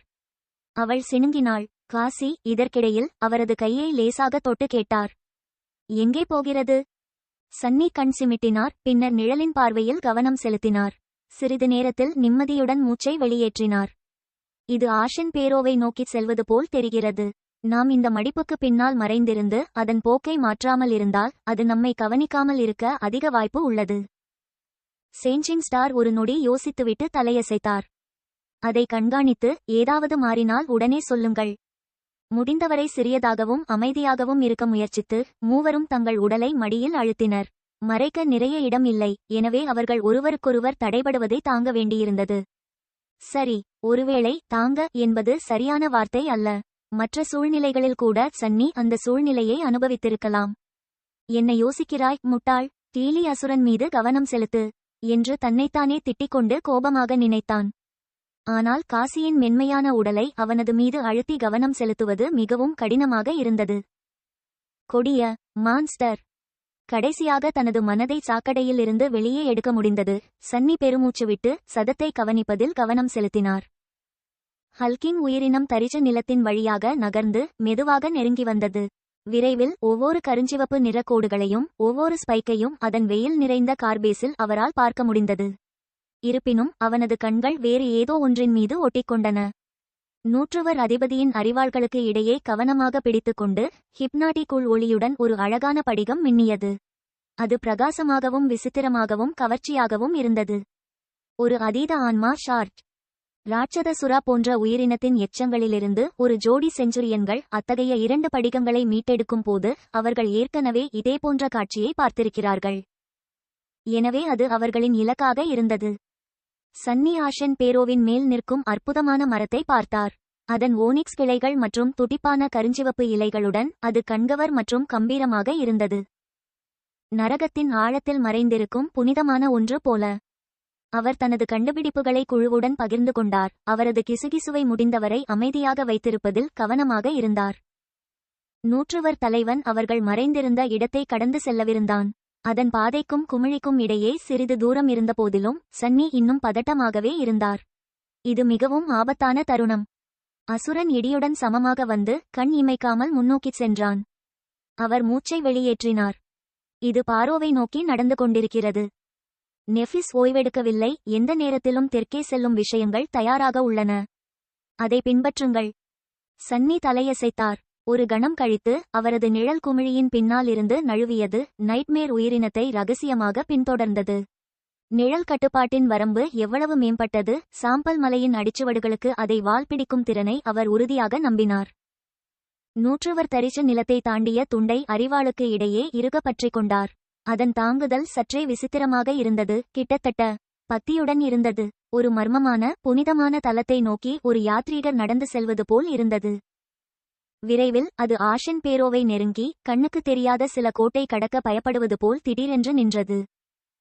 அவள் சிணுங்கினாள். காசி இதற்கிடையில் அவரது கையை லேசாக தொட்டு கேட்டார். எங்கே போகிறது? சன்னி கண் சிமிட்டினார், பின்னர் நிழலின் பார்வையில் கவனம் செலுத்தினார். சிறிது நேரத்தில் நிம்மதியுடன் மூச்சை வெளியேற்றினார். இது ஆஷன் பேரோவை நோக்கிச் செல்வது போல் தெரிகிறது. நாம் இந்த மடிப்புக்கு பின்னால் மறைந்திருந்து அதன் போக்கை மாற்றாமல் இருந்தால் அது நம்மை கவனிக்காமல் இருக்க அதிக வாய்ப்பு உள்ளது. சேஞ்சிங் ஸ்டார் ஒரு நொடி யோசித்துவிட்டு தலையசைத்தார். அதை கண்காணித்து ஏதாவது மாறினால் உடனே சொல்லுங்கள். முடிந்தவரை சிறியதாகவும் அமைதியாகவும் இருக்க முயற்சித்து மூவரும் தங்கள் உடலை மடியில் அழுத்தினர். மறைக்க நிறைய இடம் இல்லை, எனவே அவர்கள் ஒருவருக்கொருவர் தடைபடுவதை தாங்க வேண்டியிருந்தது. சரி, ஒருவேளை தாங்க என்பது சரியான வார்த்தை அல்ல. மற்ற சூழ்நிலைகளில் கூட சன்னி அந்த சூழ்நிலையை அனுபவித்திருக்கலாம். என்ன யோசிக்கிறாய் முட்டாள்? டீலி அசுரன் மீது கவனம் செலுத்து என்று தன்னைத்தானே திட்டிக்கொண்டு கோபமாக நினைத்தான். ஆனால் காசியின் மென்மையான உடலை அவனது மீது அழுத்தி கவனம் செலுத்துவது மிகவும் கடினமாக இருந்தது. கொடிய மான்ஸ்டர்! கடைசியாக தனது மனதை சாக்கடையில் இருந்து வெளியே எடுக்க முடிந்தது. சன்னி பெருமூச்சு விட்டு சதத்தை கவனிப்பதில் கவனம் செலுத்தினார். ஹல்கிங் உயிரினம் தரிசு நிலத்தின் வழியாக நகர்ந்து மெதுவாக நெருங்கி வந்தது. விரைவில் ஒவ்வொரு கருஞ்சிவப்பு நிறக்கோடுகளையும் ஒவ்வொரு ஸ்பைக்கையும் அதன் வெயில் நிறைந்த கார்பேஸில் அவரால் பார்க்க முடிந்தது. இருப்பினும் அவனது கண்கள் வேறு ஏதோ ஒன்றின் மீது ஒட்டிக்கொண்டன. நூற்றுவர் அதிபதியின் அரிவாள்களுக்கு இடையே கவனமாக பிடித்துக்கொண்டு ஹிப்னாட்டிக்குள் ஒளியுடன் ஒரு அழகான படிகம் மின்னியது. அது பிரகாசமாகவும் விசித்திரமாகவும் கவர்ச்சியாகவும் இருந்தது. ஒரு அதீத ஆன்மா ஷார்ட். ராட்சத சுறா போன்ற உயிரினத்தின் எச்சங்களிலிருந்து ஒரு ஜோடி செஞ்சுரியன்கள் அத்தகைய 2 படிகங்களை மீட்டெடுக்கும் போது அவர்கள் ஏற்கனவே இதேபோன்ற காட்சியை பார்த்திருக்கிறார்கள். எனவே அது அவர்களின் இலக்காக இருந்தது. சன்னி ஆஷன் பேரோவின் மேல் நிற்கும் அற்புதமான மரத்தை பார்த்தார். அதன் ஓனிக்ஸ் கிளைகள் மற்றும் துடிப்பான கருஞ்சிவப்பு இலைகளுடன் அது கண்கவர் மற்றும் கம்பீரமாக இருந்தது. நரகத்தின் ஆழத்தில் மறைந்திருக்கும் புனிதமான ஒன்று போல. அவர் தனது கண்டுபிடிப்புகளை குழுவுடன் பகிர்ந்து கொண்டார். அவரது கிசுகிசுவை முடிந்தவரை அமைதியாக வைத்திருப்பதில் கவனமாக இருந்தார். நூற்றுவர் தலைவன் அவர்கள் மறைந்திருந்த இடத்தை கடந்து செல்லவிருந்தான். அதன் பாதைக்கும் குமிழிக்கும் இடையே சிறிது தூரம் இருந்தபோதிலும் சன்னி இன்னும் பதட்டமாகவே இருந்தார். இது மிகவும் ஆபத்தான தருணம். அசுரன் இடியுடன் சமமாக வந்து கண் இமைக்காமல் முன்னோக்கிச் சென்றான். அவர் மூச்சை வெளியேற்றினார். இது பாரோவை நோக்கி நடந்து கொண்டிருக்கிறது. நெஃபிஸ் ஓய்வெடுக்கவில்லை. எந்த நேரத்திலும் தெற்கே செல்லும் விஷயங்கள் தயாராக உள்ளன. அதை பின்பற்றுங்கள். சன்னி தலையசைத்தார். ஒரு கணம் கழித்து அவரது நிழல் குமிழியின் பின்னால் இருந்து நழுவியது. நைட்மேர் உயிரினத்தை ரகசியமாக பின்தொடர்ந்தது. நிழல் கட்டுப்பாட்டின் வரம்பு எவ்வளவு மேம்பட்டது! சாம்பல் மலையின் அடிச்சுவடுகளுக்கு அதை வால் பிடிக்கும் திறனை அவர் உறுதியாக நம்பினார். நூற்றுவர் தரிசு நிலத்தை தாண்டிய துண்டை அரிவாளுக்கு இடையே இறுக பற்றிக் கொண்டார். அதன் தாங்குதல் சற்றே விசித்திரமாக இருந்தது. கிட்டத்தட்ட பத்தியுடன் இருந்தது. ஒரு மர்மமான புனிதமான தலத்தை நோக்கி ஒரு யாத்ரீகர் நடந்து செல்வது போல் இருந்தது. விரைவில் அது ஆஷன் பேரோவை நெருங்கி கண்ணுக்கு தெரியாத சில கோட்டை கடக்க பயப்படுவது போல் திடீரென்று நின்றது.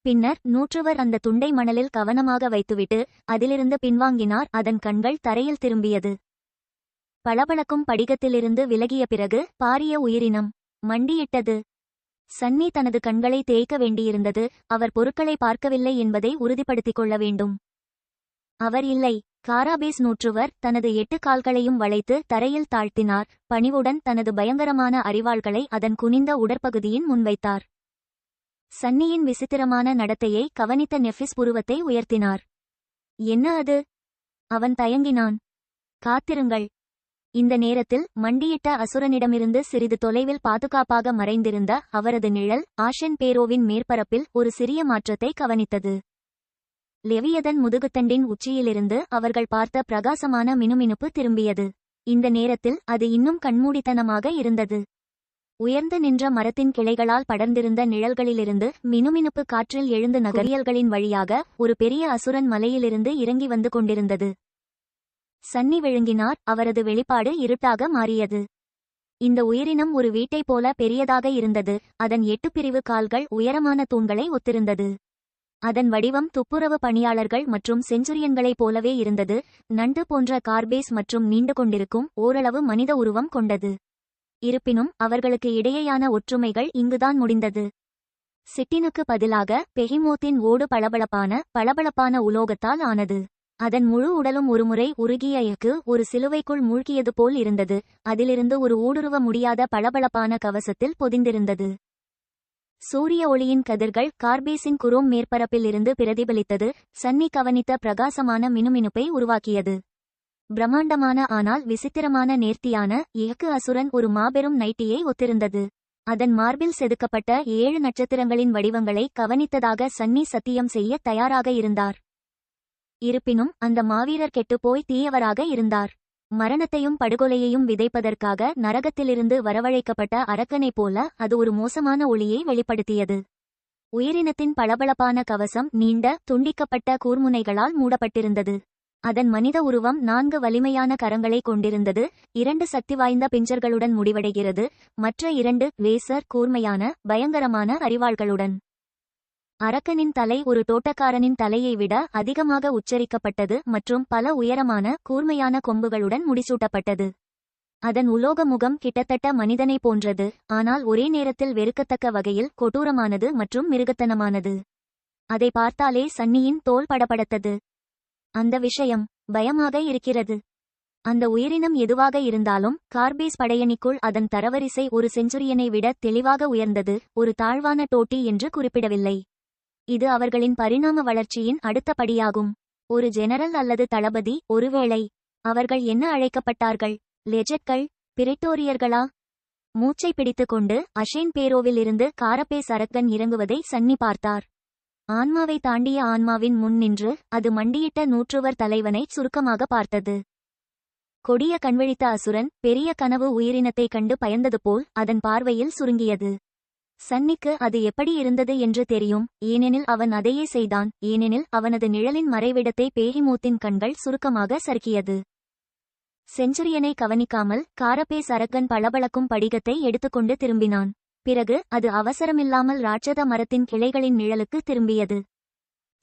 பின்னர் நூற்றுவர் அந்த துண்டை மணலில் கவனமாக வைத்துவிட்டு அதிலிருந்து பின்வாங்கினார். அதன் கண்கள் தரையில் திரும்பியது. பளபளக்கும் படிகத்திலிருந்து விலகிய பிறகு பாரிய உயிரினம் மண்டியிட்டது. சன்னி தனது கண்களை தேய்க்க வேண்டியிருந்தது. அவர் பொருட்களை பார்க்கவில்லை என்பதை உறுதிப்படுத்திக் கொள்ள வேண்டும். அவர் இல்லை. காராபேஸ் நூற்றுவர் தனது 8 கால்களையும் வளைத்து தரையில் தாழ்த்தினார். பணிவுடன் தனது பயங்கரமான அரிவாள்களை அதன் குனிந்த உடற்பகுதியின் முன்வைத்தார். சன்னியின் விசித்திரமான நடத்தையை கவனித்த நெஃபிஸ் புருவத்தை உயர்த்தினார். என்ன அது? அவன் தயங்கினான். காத்திருங்கள். இந்த நேரத்தில் மண்டியிட்ட அசுரனிடமிருந்து சிறிது தொலைவில் பாதுகாப்பாக மறைந்திருந்த அவரது நிழல் ஆஷன் பேரோவின் மேற்பரப்பில் ஒரு சிறிய மாற்றத்தை கவனித்தது. லெவியதன் முதுகுத்தண்டின் உச்சியிலிருந்து அவர்கள் பார்த்த பிரகாசமான மினுமினுப்பு திரும்பியது. இந்த நேரத்தில் அது இன்னும் கண்மூடித்தனமாக இருந்தது. உயர்ந்து நின்ற மரத்தின் கிளைகளால் படர்ந்திருந்த நிழல்களிலிருந்து மினுமினுப்பு காற்றில் எழுந்து நகரியல்களின் வழியாக ஒரு பெரிய அசுரன் மலையிலிருந்து இறங்கி வந்து கொண்டிருந்தது. சன்னி விழுங்கினார். அவரது வெளிப்பாடு இருட்டாக மாறியது. இந்த உயிரினம் ஒரு வீட்டைப் போல பெரியதாக இருந்தது. அதன் 8 பிரிவு கால்கள் உயரமான தூண்களை ஒத்திருந்தது. அதன் வடிவம் துப்புரவு பணியாளர்கள் மற்றும் செஞ்சுரியன்களைப் போலவே இருந்தது. நண்டு போன்ற கார்பேஸ் மற்றும் நீண்டு கொண்டிருக்கும் ஓரளவு மனித உருவம் கொண்டது. இருப்பினும் அவர்களுக்கு இடையேயான ஒற்றுமைகள் இங்குதான் முடிந்தது. சிட்டினுக்கு பதிலாக பெஹிமோத்தின் ஓடு பளபளப்பான உலோகத்தால் ஆனது. அதன் முழு உடலும் ஒருமுறை உருகிய ஒரு சிலுவைக்குள் மூழ்கியது போல் இருந்தது. அதிலிருந்து ஒரு ஊடுருவ முடியாத பளபளப்பான கவசத்தில் பொதிந்திருந்தது. சூரிய ஒளியின் கதிர்கள் கார்பேஸின் குரோம் மேற்பரப்பில் இருந்து பிரதிபலித்தது. சன்னி கவனித்த பிரகாசமான மினுமினுப்பை உருவாக்கியது. பிரம்மாண்டமான ஆனால் விசித்திரமான நேர்த்தியான அசுரன் ஒரு மாபெரும் நைட்டியை ஒத்திருந்தது. அதன் மார்பில் செதுக்கப்பட்ட 7 நட்சத்திரங்களின் வடிவங்களை கவனித்ததாக சன்னி சத்தியம் செய்ய தயாராக இருந்தார். இருப்பினும் அந்த மாவீரர் கெட்டுப்போய் தீயவராக இருந்தார். மரணத்தையும் படுகொலையையும் விதைப்பதற்காக நரகத்திலிருந்து வரவழைக்கப்பட்ட அரக்கனைப் போல அது ஒரு மோசமான ஒளியை வெளிப்படுத்தியது. உயிரினத்தின் பளபளப்பான கவசம் நீண்ட துண்டிக்கப்பட்ட கூர்முனைகளால் மூடப்பட்டிருந்தது. அதன் மனித உருவம் 4 வலிமையான கரங்களை கொண்டிருந்தது. 2 சக்தி வாய்ந்த பிஞ்சர்களுடன் முடிவடைகிறது. மற்ற 2 லேசர் கூர்மையான பயங்கரமான அரிவாள்களுடன். அரக்கனின் தலை ஒரு தோட்டக்காரனின் தலையை விட அதிகமாக உச்சரிக்கப்பட்டது மற்றும் பல உயரமான கூர்மையான கொம்புகளுடன் முடிசூட்டப்பட்டது. அதன் உலோக முகம் கிட்டத்தட்ட மனிதனை போன்றது, ஆனால் ஒரே நேரத்தில் வெறுக்கத்தக்க வகையில் கொடூரமானது மற்றும் மிருகத்தனமானது. அதை பார்த்தாலே சன்னியின் தோல் படபடத்தது. அந்த விஷயம் பயமாக இருக்கிறது. அந்த உயிரினம் எதுவாக இருந்தாலும் கார்பேஸ் படையணிக்குள் அதன் தரவரிசை ஒரு செஞ்சுரியனை விட தெளிவாக உயர்ந்தது. ஒரு தாழ்வான டோட்டி என்று குறிப்பிடவில்லை. இது அவர்களின் பரிணாம வளர்ச்சியின் அடுத்த படியாகும். ஒரு ஜெனரல் அல்லது தளபதி. ஒருவேளை அவர்கள் என்ன அழைக்கப்பட்டார்கள்? லெஜெட்கள்? பிரிட்டோரியர்களா? மூச்சை பிடித்துக்கொண்டு அஷேன் பேரோவில் இருந்து காரபேஸ் அரக்கன் இறங்குவதை சன்னி பார்த்தார். ஆன்மாவை தாண்டிய ஆன்மாவின் முன் நின்று அது மண்டியிட்ட நூற்றுவர் தலைவனை சுருக்கமாக பார்த்தது. கொடிய கண்விழித்த அசுரன் பெரிய கனவு உயிரினத்தை கண்டு பயந்தது போல் அதன் பார்வையில் சுருங்கியது. சன்னிக்கு அது எப்படி இருந்தது என்று தெரியும், ஏனெனில் அவன் அதையே செய்தான். ஏனெனில் அவனது நிழலின் மறைவிடத்தை பேஹிமோத்தின் கண்கள் சுருக்கமாக சறுக்கியது. செஞ்சுரியனை கவனிக்காமல் காரபேஸ் அரக்கன் பளபளக்கும் படிகத்தை எடுத்துக்கொண்டு திரும்பினான். பிறகு அது அவசரமில்லாமல் ராட்சத மரத்தின் கிளைகளின் நிழலுக்கு திரும்பியது.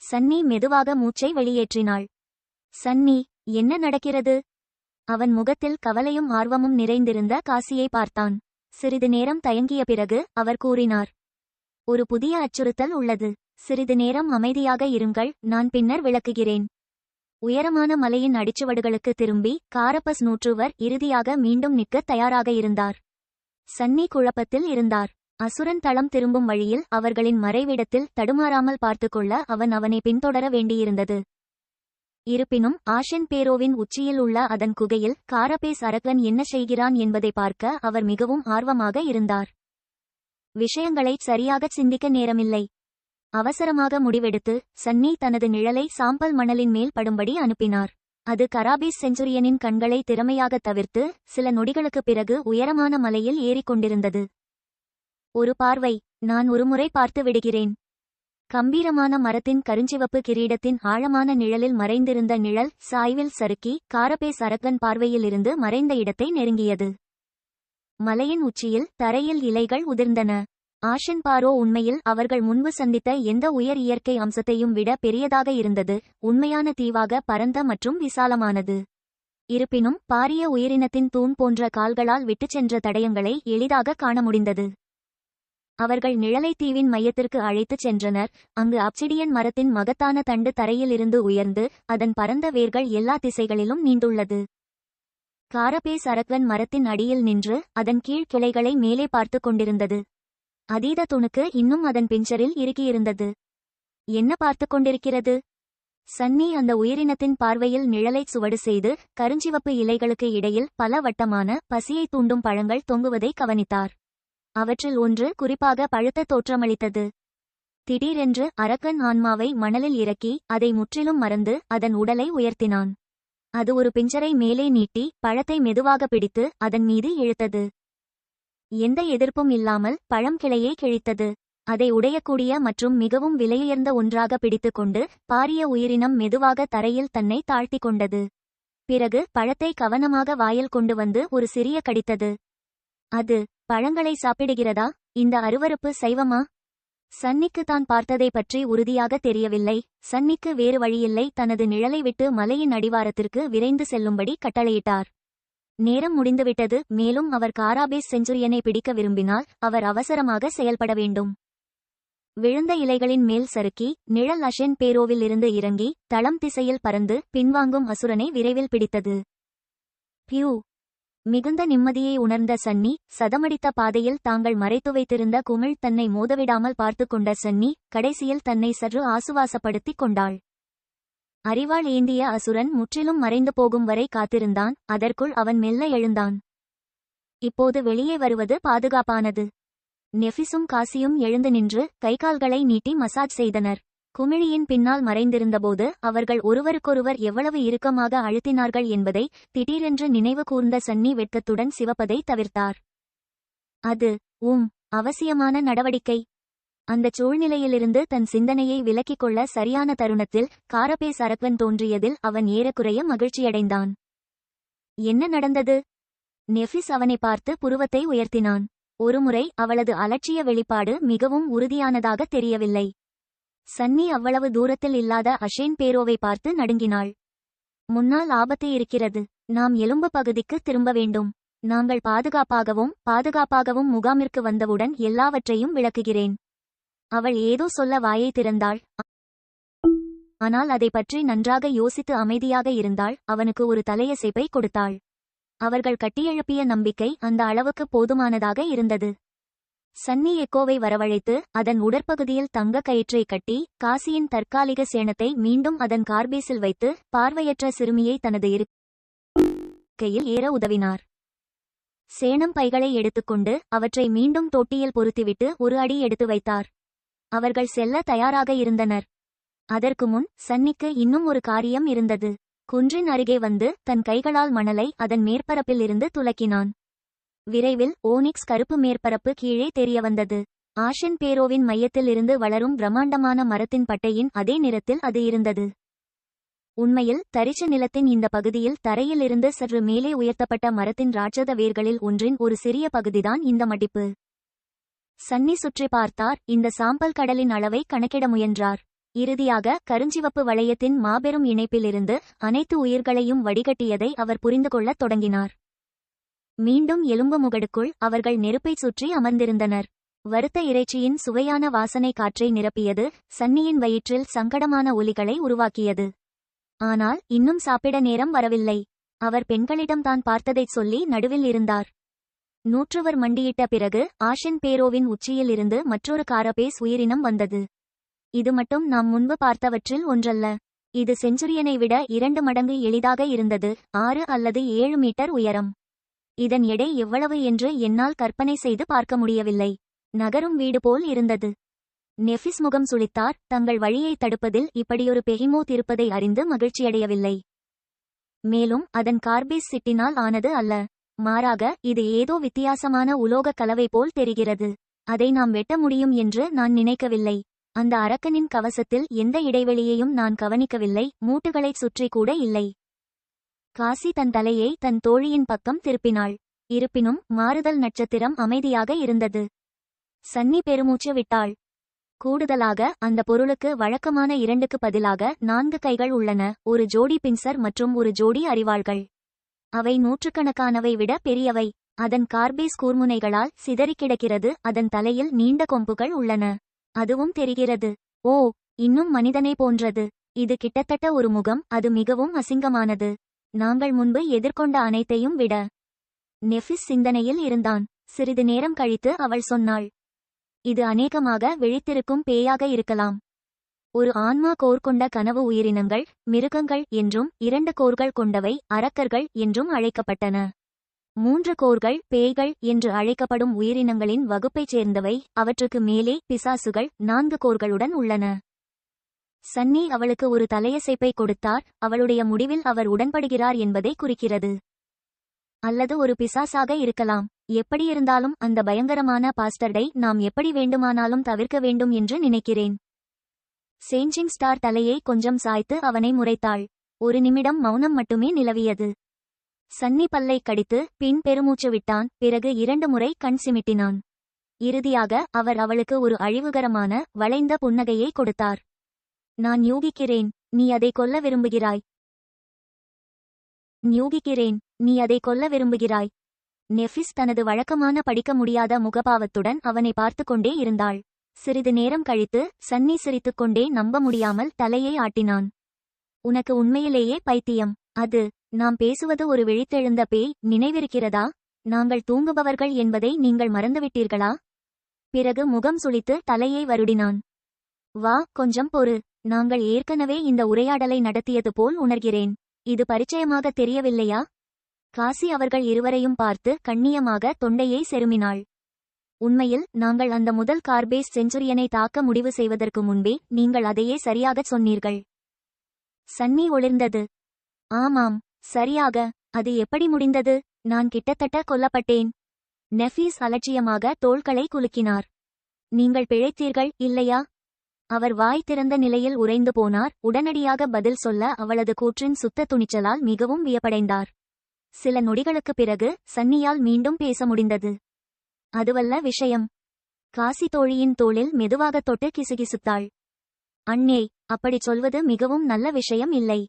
சன்னி மெதுவாக மூச்சை வெளியேற்றினாள். சன்னி, என்ன நடக்கிறது? அவன் முகத்தில் கவலையும் ஆர்வமும் நிறைந்திருந்த காசியை பார்த்தான். சிறிது நேரம் தயங்கிய பிறகு அவர் கூறினார், ஒரு புதிய அச்சுறுத்தல் உள்ளது. சிறிது நேரம் அமைதியாக இருங்கள், நான் பின்னர் விளக்குகிறேன். உயரமான மலையின் அடிச்சுவடுகளுக்கு திரும்பி காரபஸ் நூற்றுவர் இறுதியாக மீண்டும் நிற்க தயாராக இருந்தார். சன்னி குழப்பத்தில் இருந்தார். அசுரன் தளம் திரும்பும் வழியில் அவர்களின் மறைவிடத்தில் தடுமாறாமல் பார்த்துக்கொள்ள அவனை பின்தொடர வேண்டியிருந்தது. இருப்பினும் ஆஷென் பேரோவின் உச்சியில் உள்ள அதன் குகையில் காரபேஸ் அரக்கன் என்ன செய்கிறான் என்பதை பார்க்க அவர் மிகவும் ஆர்வமாக இருந்தார். விஷயங்களை சரியாகச் சிந்திக்க நேரமில்லை. அவசரமாக முடிவெடுத்து சன்னி தனது நிழலை சாம்பல் மணலின் மேல் படும்படி அனுப்பினார். அது கராபீஸ் செஞ்சுரியனின் கண்களை திறமையாக தவிர்த்து சில நொடிகளுக்குப் பிறகு உயரமான மலையில் ஏறிக்கொண்டிருந்தது. ஒரு பார்வை. நான் ஒருமுறை பார்த்து விடுகிறேன். கம்பீரமான மரத்தின் கருஞ்சிவப்பு கிரீடத்தின் ஆழமான நிழலில் மறைந்திருந்த நிழல் சாய்வில் சறுக்கி காரபேஸ் அரக்கன் பார்வையில் இருந்து மறைந்த இடத்தை நெருங்கியது. மலையின் உச்சியில் தரையில் இலைகள் உதிர்ந்தன. ஆஷென் பாரோ உண்மையில் அவர்கள் முன்பு சந்தித்த எந்த உயர் இயற்கை அம்சத்தையும் விட பெரியதாக இருந்தது. உண்மையான தீவாக பரந்த மற்றும் விசாலமானது. இருப்பினும் பாரிய உயிரினத்தின் தூண் போன்ற கால்களால் விட்டுச் சென்ற தடயங்களை எளிதாக காண முடிந்தது. அவர்கள் நிழலை தீவின் மையத்திற்கு அழைத்துச் சென்றனர். அங்கு அப்சிடியன் மரத்தின் மகத்தான தண்டு தரையில் இருந்து உயர்ந்து அதன் பரந்த வேர்கள் எல்லா திசைகளிலும் நீண்டுள்ளது. காரபேஸ் அரக்கன் மரத்தின் அடியில் நின்று அதன் கீழ் கிளைகளை மேலே பார்த்து கொண்டிருந்தது. அதீத துணுக்கு இன்னும் அதன் பிஞ்சரில் இறுக்கியிருந்தது. என்ன பார்த்து கொண்டிருக்கிறது? சன்னி அந்த உயிரினத்தின் பார்வையில் நிழலை சுவடு செய்து கருஞ்சிவப்பு இலைகளுக்கு இடையில் பல வட்டமான பசியை தூண்டும் பழங்கள் தொங்குவதை கவனித்தார். அவற்றில் ஒன்று குறிப்பாக பழுத்த தோற்றமளித்தது. திடீரென்று அரக்கன் ஆன்மாவை மணலில் இறக்கி அதை முற்றிலும் மறந்து அதன் உடலை உயர்த்தினான். அது ஒரு பிஞ்சரை மேலே நீட்டி பழத்தை மெதுவாக பிடித்து அதன் மீது இழுத்தது. எந்த எதிர்ப்பும் இல்லாமல் பழம் கிளையை கிழித்தது. அதை உடையக்கூடிய மற்றும் மிகவும் விலையுயர்ந்த ஒன்றாக பிடித்துக்கொண்டு பாரிய உயிரினம் மெதுவாக தரையில் தன்னை தாழ்த்தி கொண்டது. பிறகு பழத்தை கவனமாக வாயில் கொண்டு வந்து ஒரு சிறிய கடித்தது. அது பழங்களை சாப்பிடுகிறதா? இந்த அருவருப்பு சைவமா? சன்னிக்கு தான் பார்த்ததை பற்றி உறுதியாக தெரியவில்லை. சன்னிக்கு வேறு வழியில்லை. தனது நிழலை விட்டு மலையின் அடிவாரத்திற்கு விரைந்து செல்லும்படி கட்டளையிட்டார். நேரம் முடிந்துவிட்டது. மேலும் அவர் காராபேஸ் செஞ்சுரியனை பிடிக்க விரும்பினால் அவர் அவசரமாக செயல்பட வேண்டும். விழுந்த இலைகளின் மேல் சறுக்கி நிழல் அஷென் பேரோவில் இருந்து இறங்கி தளம் திசையில் பறந்து பின்வாங்கும் அசுரனை விரைவில் பிடித்தது. பியூ! மிகுந்த நிம்மதியை உணர்ந்த சன்னி சதமடித்த பாதையில் தாங்கள் மறைத்து வைத்திருந்த குமிழ் தன்னை மோதவிடாமல் பார்த்து கொண்ட சன்னி கடைசியில் தன்னை சற்று ஆசுவாசப்படுத்திக் கொண்டாள். அறிவாள் ஏந்திய அசுரன் முற்றிலும் மறைந்து போகும் வரை காத்திருந்தான். அதற்குள் அவன் மெல்ல எழுந்தான். இப்போது வெளியே வருவது பாதுகாப்பானது. நெஃபிஸும் காசியும் எழுந்து நின்று கைகால்களை நீட்டி மசாஜ் செய்தனர். குமிழியின் பின்னால் மறைந்திருந்தபோது அவர்கள் ஒருவருக்கொருவர் எவ்வளவு இறுக்கமாக அழுத்தினார்கள் என்பதை திடீரென்று நினைவு கூர்ந்த சன்னி வெட்கத்துடன் சிவப்பதை தவிர்த்தார். அது அவசியமான நடவடிக்கை. அந்த சூழ்நிலையிலிருந்து தன் சிந்தனையை விலக்கிக் கொள்ள சரியான தருணத்தில் காரபேஸ் அரக்கன் தோன்றியதில் அவன் ஏறக்குறைய மகிழ்ச்சியடைந்தான். என்ன நடந்தது? நெஃபிஸ் அவனை பார்த்து புருவத்தை உயர்த்தினான். ஒருமுறை அவளது அலட்சிய வெளிப்பாடு மிகவும் உறுதியானதாக தெரியவில்லை. சன்னி அவ்வளவு தூரத்தில் இல்லாத அஷேன் பேரோவை பார்த்து நடுங்கினாள். முன்னால் ஆபத்து இருக்கிறது. நாம் எலும்பு பகுதிக்கு திரும்ப வேண்டும். நாங்கள் பாதுகாப்பாகவும் முகாமிற்கு வந்தவுடன் எல்லாவற்றையும் விளக்குகிறேன். அவள் ஏதோ சொல்ல வாயை திறந்தாள். ஆனால் அதை பற்றி நன்றாக யோசித்து அமைதியாக இருந்தாள். அவனுக்கு ஒரு தலையசைப்பை கொடுத்தாள். அவர்கள் கட்டியெழுப்பிய நம்பிக்கை அந்த அளவுக்கு போதுமானதாக இருந்தது. சன்னி எக்கோவை வரவழைத்து அதன் உடற்பகுதியில் தங்க கயிற்றை கட்டி காசியின் தற்காலிக சேணத்தை மீண்டும் அதன் கார்பேஸில் வைத்து பார்வையற்ற சிறுமியை தனது இருக்கையில் ஏற உதவினார். சேணம் பைகளை எடுத்துக்கொண்டு அவற்றை மீண்டும் தொட்டியில் பொருத்திவிட்டு ஒரு அடி எடுத்து வைத்தார். அவர்கள் செல்ல தயாராக இருந்தனர். அதற்கு முன் சன்னிக்கு இன்னும் ஒரு காரியம் இருந்தது. குன்றின் அருகே வந்து தன் கைகளால் மணலை அதன் மேற்பரப்பில் இருந்து துலக்கினான். விரைவில் ஓனிக்ஸ் கருப்பு மேற்பரப்பு கீழே தெரியவந்தது. ஆஷென் பேரோவின் மையத்தில் இருந்து வளரும் பிரம்மாண்டமான மரத்தின் பட்டையின் அதே நிறத்தில் அது இருந்தது. உண்மையில் தரிச்ச நிலத்தின் இந்த பகுதியில் தரையில் இருந்து சற்று மேலே உயர்த்தப்பட்ட மரத்தின் ராட்சத வேர்களில் ஒன்றின் ஒரு சிறிய பகுதிதான் இந்த மடிப்பு. சன்னி சுற்றி பார்த்தார். இந்த சாம்பல் கடலின் அளவை கணக்கிட முயன்றார். இறுதியாக கருஞ்சிவப்பு வளையத்தின் மாபெரும் இணைப்பிலிருந்து அனைத்து உயிர்களையும் வடிகட்டியதை அவர் புரிந்து கொள்ளத் தொடங்கினார். மீண்டும் எலும்பு முகடுக்குள் அவர்கள் நெருப்பை சுற்றி அமர்ந்திருந்தனர். வறுத்த இறைச்சியின் சுவையான வாசனை காற்றை நிரப்பியது. சன்னியின் வயிற்றில் சங்கடமான ஒலிகளை உருவாக்கியது. ஆனால் இன்னும் சாப்பிட நேரம் வரவில்லை. அவர் பெண்களிடம் தான் பார்த்ததைச் சொல்லி நடுவில் இருந்தார். நூற்றுவர் மண்டியிட்ட பிறகு ஆஷென் பேரோவின் உச்சியில் இருந்து மற்றொரு காரபேஸ் உயிரினம் வந்தது. இது மட்டும் நாம் முன்பு பார்த்தவற்றில் ஒன்றல்ல. இது செஞ்சுரியனை விட 2 மடங்கு எளிதாக இருந்தது. 6 அல்லது 7 மீட்டர் உயரம். இதன் எடை எவ்வளவு என்று என்னால் கற்பனை செய்து பார்க்க முடியவில்லை. நகரும் வீடு போல் இருந்தது. நெஃபிஸ் முகம் சுளித்தார். தங்கள் வழியை தடுப்பதில் இப்படியொரு பெஹிமோத் இருப்பதை அறிந்து மகிழ்ச்சியடையவில்லை. மேலும் அதன் கார்பேஸ் சிட்டினால் ஆனது அல்ல. மாறாக இது ஏதோ வித்தியாசமான உலோக கலவை போல் தெரிகிறது. அதை நாம் வெட்ட முடியும் என்று நான் நினைக்கவில்லை. அந்த அரக்கனின் கவசத்தில் எந்த இடைவெளியையும் நான் கவனிக்கவில்லை. மூட்டுகளைச் சுற்றி கூட இல்லை. காசி தன் தலையை தன் தோழியின் பக்கம் திருப்பினாள். இருப்பினும் மாறுதல் நட்சத்திரம் அமைதியாக இருந்தது. சன்னி பெருமூச்சு விட்டாள். கூடுதலாக அந்த பொருளுக்கு வழக்கமான 2க்கு பதிலாக 4 கைகள் உள்ளன. ஒரு ஜோடி பின்சர் மற்றும் ஒரு ஜோடி அரிவாள்கள். அவை நூற்றுக்கணக்கானவை விட பெரியவை. அதன் கார்பேஸ் கூர்முனைகளால் சிதறிக் கிடக்கிறது. அதன் தலையில் நீண்ட கொம்புகள் உள்ளன. அதுவும் தெரிகிறது. ஓ, இன்னும் மனிதனை போன்றது. இது கிட்டத்தட்ட ஒரு முகம். அது மிகவும் அசிங்கமானது. நாங்கள் முன்பு எதிர்கொண்ட அனைத்தையும் விட. நெஃபிஸ் சிந்தனையில் இருந்தான். சிறிது நேரம் கழித்து அவள் சொன்னாள், இது அநேகமாக விழித்திருக்கும் பேயாக இருக்கலாம். ஒரு ஆன்மா கோர் கொண்ட கனவு உயிரினங்கள் மிருகங்கள் என்றும் 2 கோர்கள் கொண்டவை அரக்கர்கள் என்றும் அழைக்கப்பட்டன. 3 கோர்கள் பேய்கள் என்று அழைக்கப்படும் உயிரினங்களின் வகுப்பைச் சேர்ந்தவை. அவற்றுக்கு மேலே பிசாசுகள் 4 கோர்களுடன் உள்ளன. சன்னி அவளுக்கு ஒரு தலையசைப்பை கொடுத்தார். அவளுடைய முடிவில் அவர் உடன்படுகிறார் என்பதை குறிக்கிறது. அல்லது ஒரு பிசாசாக இருக்கலாம். எப்படியிருந்தாலும் அந்த பயங்கரமான பாஸ்டர்டை நாம் எப்படி வேண்டுமானாலும் தவிர்க்க வேண்டும் என்று நினைக்கிறேன். சேஞ்சிங் ஸ்டார் தலையை கொஞ்சம் சாய்த்து அவனை முறைத்தாள். ஒரு நிமிடம் மௌனம் மட்டுமே நிலவியது. சன்னி பல்லை கடித்து பின் பெருமூச்சு விட்டான். பிறகு 2 முறை கண் சிமிட்டினான். இறுதியாக அவர் அவளுக்கு ஒரு அழிவுகரமான வளைந்த புன்னகையை கொடுத்தார். நான் யூகிக்கிறேன், நீ அதை கொல்ல விரும்புகிறாய். நீ அதை கொல்ல விரும்புகிறாய். நெஃபிஸ் தனது வழக்கமான படிக்க முடியாத முகபாவத்துடன் அவனை பார்த்து கொண்டே இருந்தாள். சிறிது நேரம் கழித்து சன்னி சிரித்துக்கொண்டே நம்ப முடியாமல் தலையை ஆட்டினான். உனக்கு உண்மையிலேயே பைத்தியம். அது நாம் பேசுவது ஒரு விழித்தெழுந்த பேய், நினைவிருக்கிறதா? நாங்கள் தூங்குபவர்கள் என்பதை நீங்கள் மறந்துவிட்டீர்களா? பிறகு முகம் சுளித்து தலையை வருடினான். வா, கொஞ்சம் பொறு. நாங்கள் ஏற்கனவே இந்த உரையாடலை நடத்தியது போல் உணர்கிறேன். இது பரிச்சயமாக தெரியவில்லையா? காசி அவர்கள் இருவரையும் பார்த்து கண்ணியமாக தொண்டையை செருமினாள். உண்மையில் நாங்கள் அந்த முதல் கார்பேஸ் செஞ்சுரியனை தாக்க முடிவு செய்வதற்கு முன்பே நீங்கள் அதையே சரியாகச் சொன்னீர்கள். சன்னி ஒளிர்ந்தது. ஆமாம், சரியாக. அது எப்படி முடிந்தது? நான் கிட்டத்தட்ட கொல்லப்பட்டேன். நெஃபீஸ் அலட்சியமாக தோள்களை குலுக்கினார். நீங்கள் பிழைத்தீர்கள், இல்லையா? அவர் வாய் திறந்த நிலையில் உறைந்து போனார். உடனடியாக பதில் சொல்ல அவளது கூற்றின் சுத்த துணிச்சலால் மிகவும் வியப்படைந்தார். சில நொடிகளுக்குப் பிறகு சன்னியால் மீண்டும் பேச முடிந்தது. அதுவல்ல விஷயம். காசி தோழியின் தோளில் மெதுவாக தொட்டு கிசுகிசுத்தாள். அண்ணே, அப்படிச் சொல்வது மிகவும் நல்ல விஷயம் இல்லை.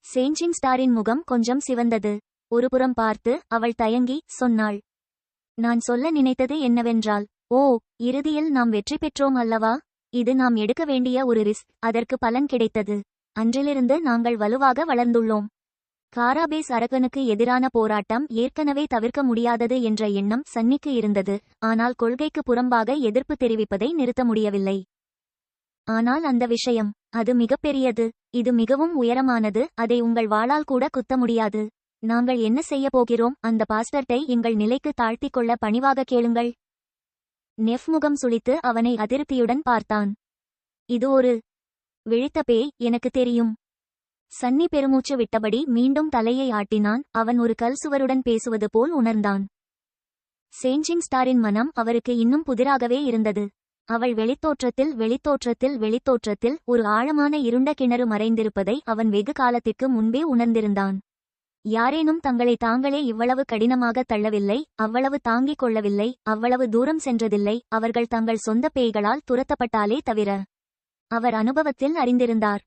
சேஞ்சிங் ஸ்டாரின் முகம் கொஞ்சம் சிவந்தது. ஒருபுறம் பார்த்து அவள் தயங்கி சொன்னாள். நான் சொல்ல நினைத்தது என்னவென்றால், இறுதியில் நாம் வெற்றி பெற்றோம் அல்லவா? இது நாம் எடுக்க வேண்டிய ஒரு ரிஸ்க். அதற்கு பலன் கிடைத்தது. அன்றிலிருந்து நாங்கள் வலுவாக வளர்ந்துள்ளோம். காராபேஸ் அரக்கனுக்கு எதிரான போராட்டம் ஏற்கனவே தவிர்க்க முடியாதது என்ற எண்ணம் சன்னிக்கு இருந்தது. ஆனால் கொள்கைக்கு புறம்பாக எதிர்ப்பு தெரிவிப்பதை நிறுத்த முடியவில்லை. ஆனால் அந்த விஷயம், அது மிகப்பெரியது. இது மிகவும் உயரமானது. அதை உங்கள் வாளால் கூட குத்த முடியாது. நாங்கள் என்ன செய்ய போகிறோம்? அந்த பாஸ்டர்ட்டை எங்கள் நிலைக்கு தாழ்த்திக் கொள்ள பணிவாக கேளுங்கள். நெஃப் முகம் சுளித்து அவனை அதிருப்தியுடன் பார்த்தான். இது ஒரு விழித்த பேய், எனக்கு தெரியும். சன்னி பெருமூச்சு விட்டபடி மீண்டும் தலையை ஆட்டினான். அவன் ஒரு கல் சுவருடன் பேசுவது போல் உணர்ந்தான். சேஞ்சிங் ஸ்டாரின் மனம் அவருக்கு இன்னும் புதிராகவே இருந்தது. அவள் வெளித்தோற்றத்தில் ஒரு ஆழமான இருண்ட கிணறு மறைந்திருப்பதை அவன் வெகு காலத்திற்கு முன்பே உணர்ந்திருந்தான். யாரேனும் தங்களை தாங்களே இவ்வளவு கடினமாக தள்ளவில்லை, அவ்வளவு தாங்கிக் கொள்ளவில்லை, அவ்வளவு தூரம் சென்றதில்லை. அவர்கள் தங்கள் சொந்த பேய்களால் துரத்தப்பட்டாலே தவிர. அவர் அனுபவத்தில் அறிந்திருந்தார்.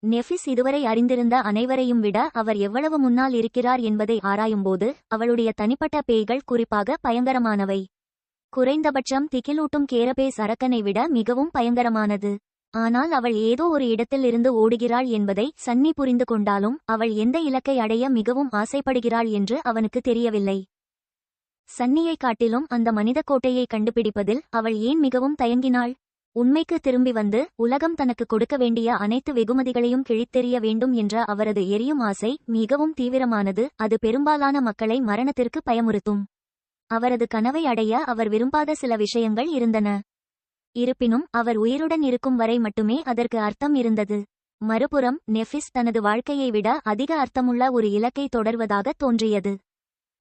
நெஃபிஸ் இதுவரை அறிந்திருந்த அனைவரையும் விட அவர் எவ்வளவு முன்னால் இருக்கிறார் என்பதை ஆராயும்போது அவளுடைய தனிப்பட்ட பேய்கள் குறிப்பாக பயங்கரமானவை. குறைந்தபட்சம் திகிலூட்டும் கேரபேஸ் அரக்கனை விட மிகவும் பயங்கரமானது. ஆனால் அவள் ஏதோ ஒரு இடத்தில் இருந்து ஓடுகிறாள் என்பதை சன்னி புரிந்து கொண்டாலும் அவள் எந்த இலக்கை அடைய மிகவும் ஆசைப்படுகிறாள் என்று அவனுக்கு தெரியவில்லை. சன்னியை காட்டிலும் அந்த மனித கோட்டையை கண்டுபிடிப்பதில் அவள் ஏன் மிகவும் தயங்கினாள்? உண்மைக்கு திரும்பி வந்து உலகம் தனக்கு கொடுக்க வேண்டிய அனைத்து வெகுமதிகளையும் கிழித்தெறிய வேண்டும் என்ற அவரது எரியும் ஆசை மிகவும் தீவிரமானது. அது பெரும்பாலான மக்களை மரணத்திற்கு பயமுறுத்தும். அவரது கனவை அடைய அவர் விரும்பாத சில விஷயங்கள் இருந்தன. இருப்பினும் அவர் உயிருடன் இருக்கும் வரை மட்டுமே அதற்கு அர்த்தம் இருந்தது. மறுபுறம் நெஃபிஸ் தனது வாழ்க்கையை விட அதிக அர்த்தமுள்ள ஒரு இலக்கை தொடர்வதாக தோன்றியது.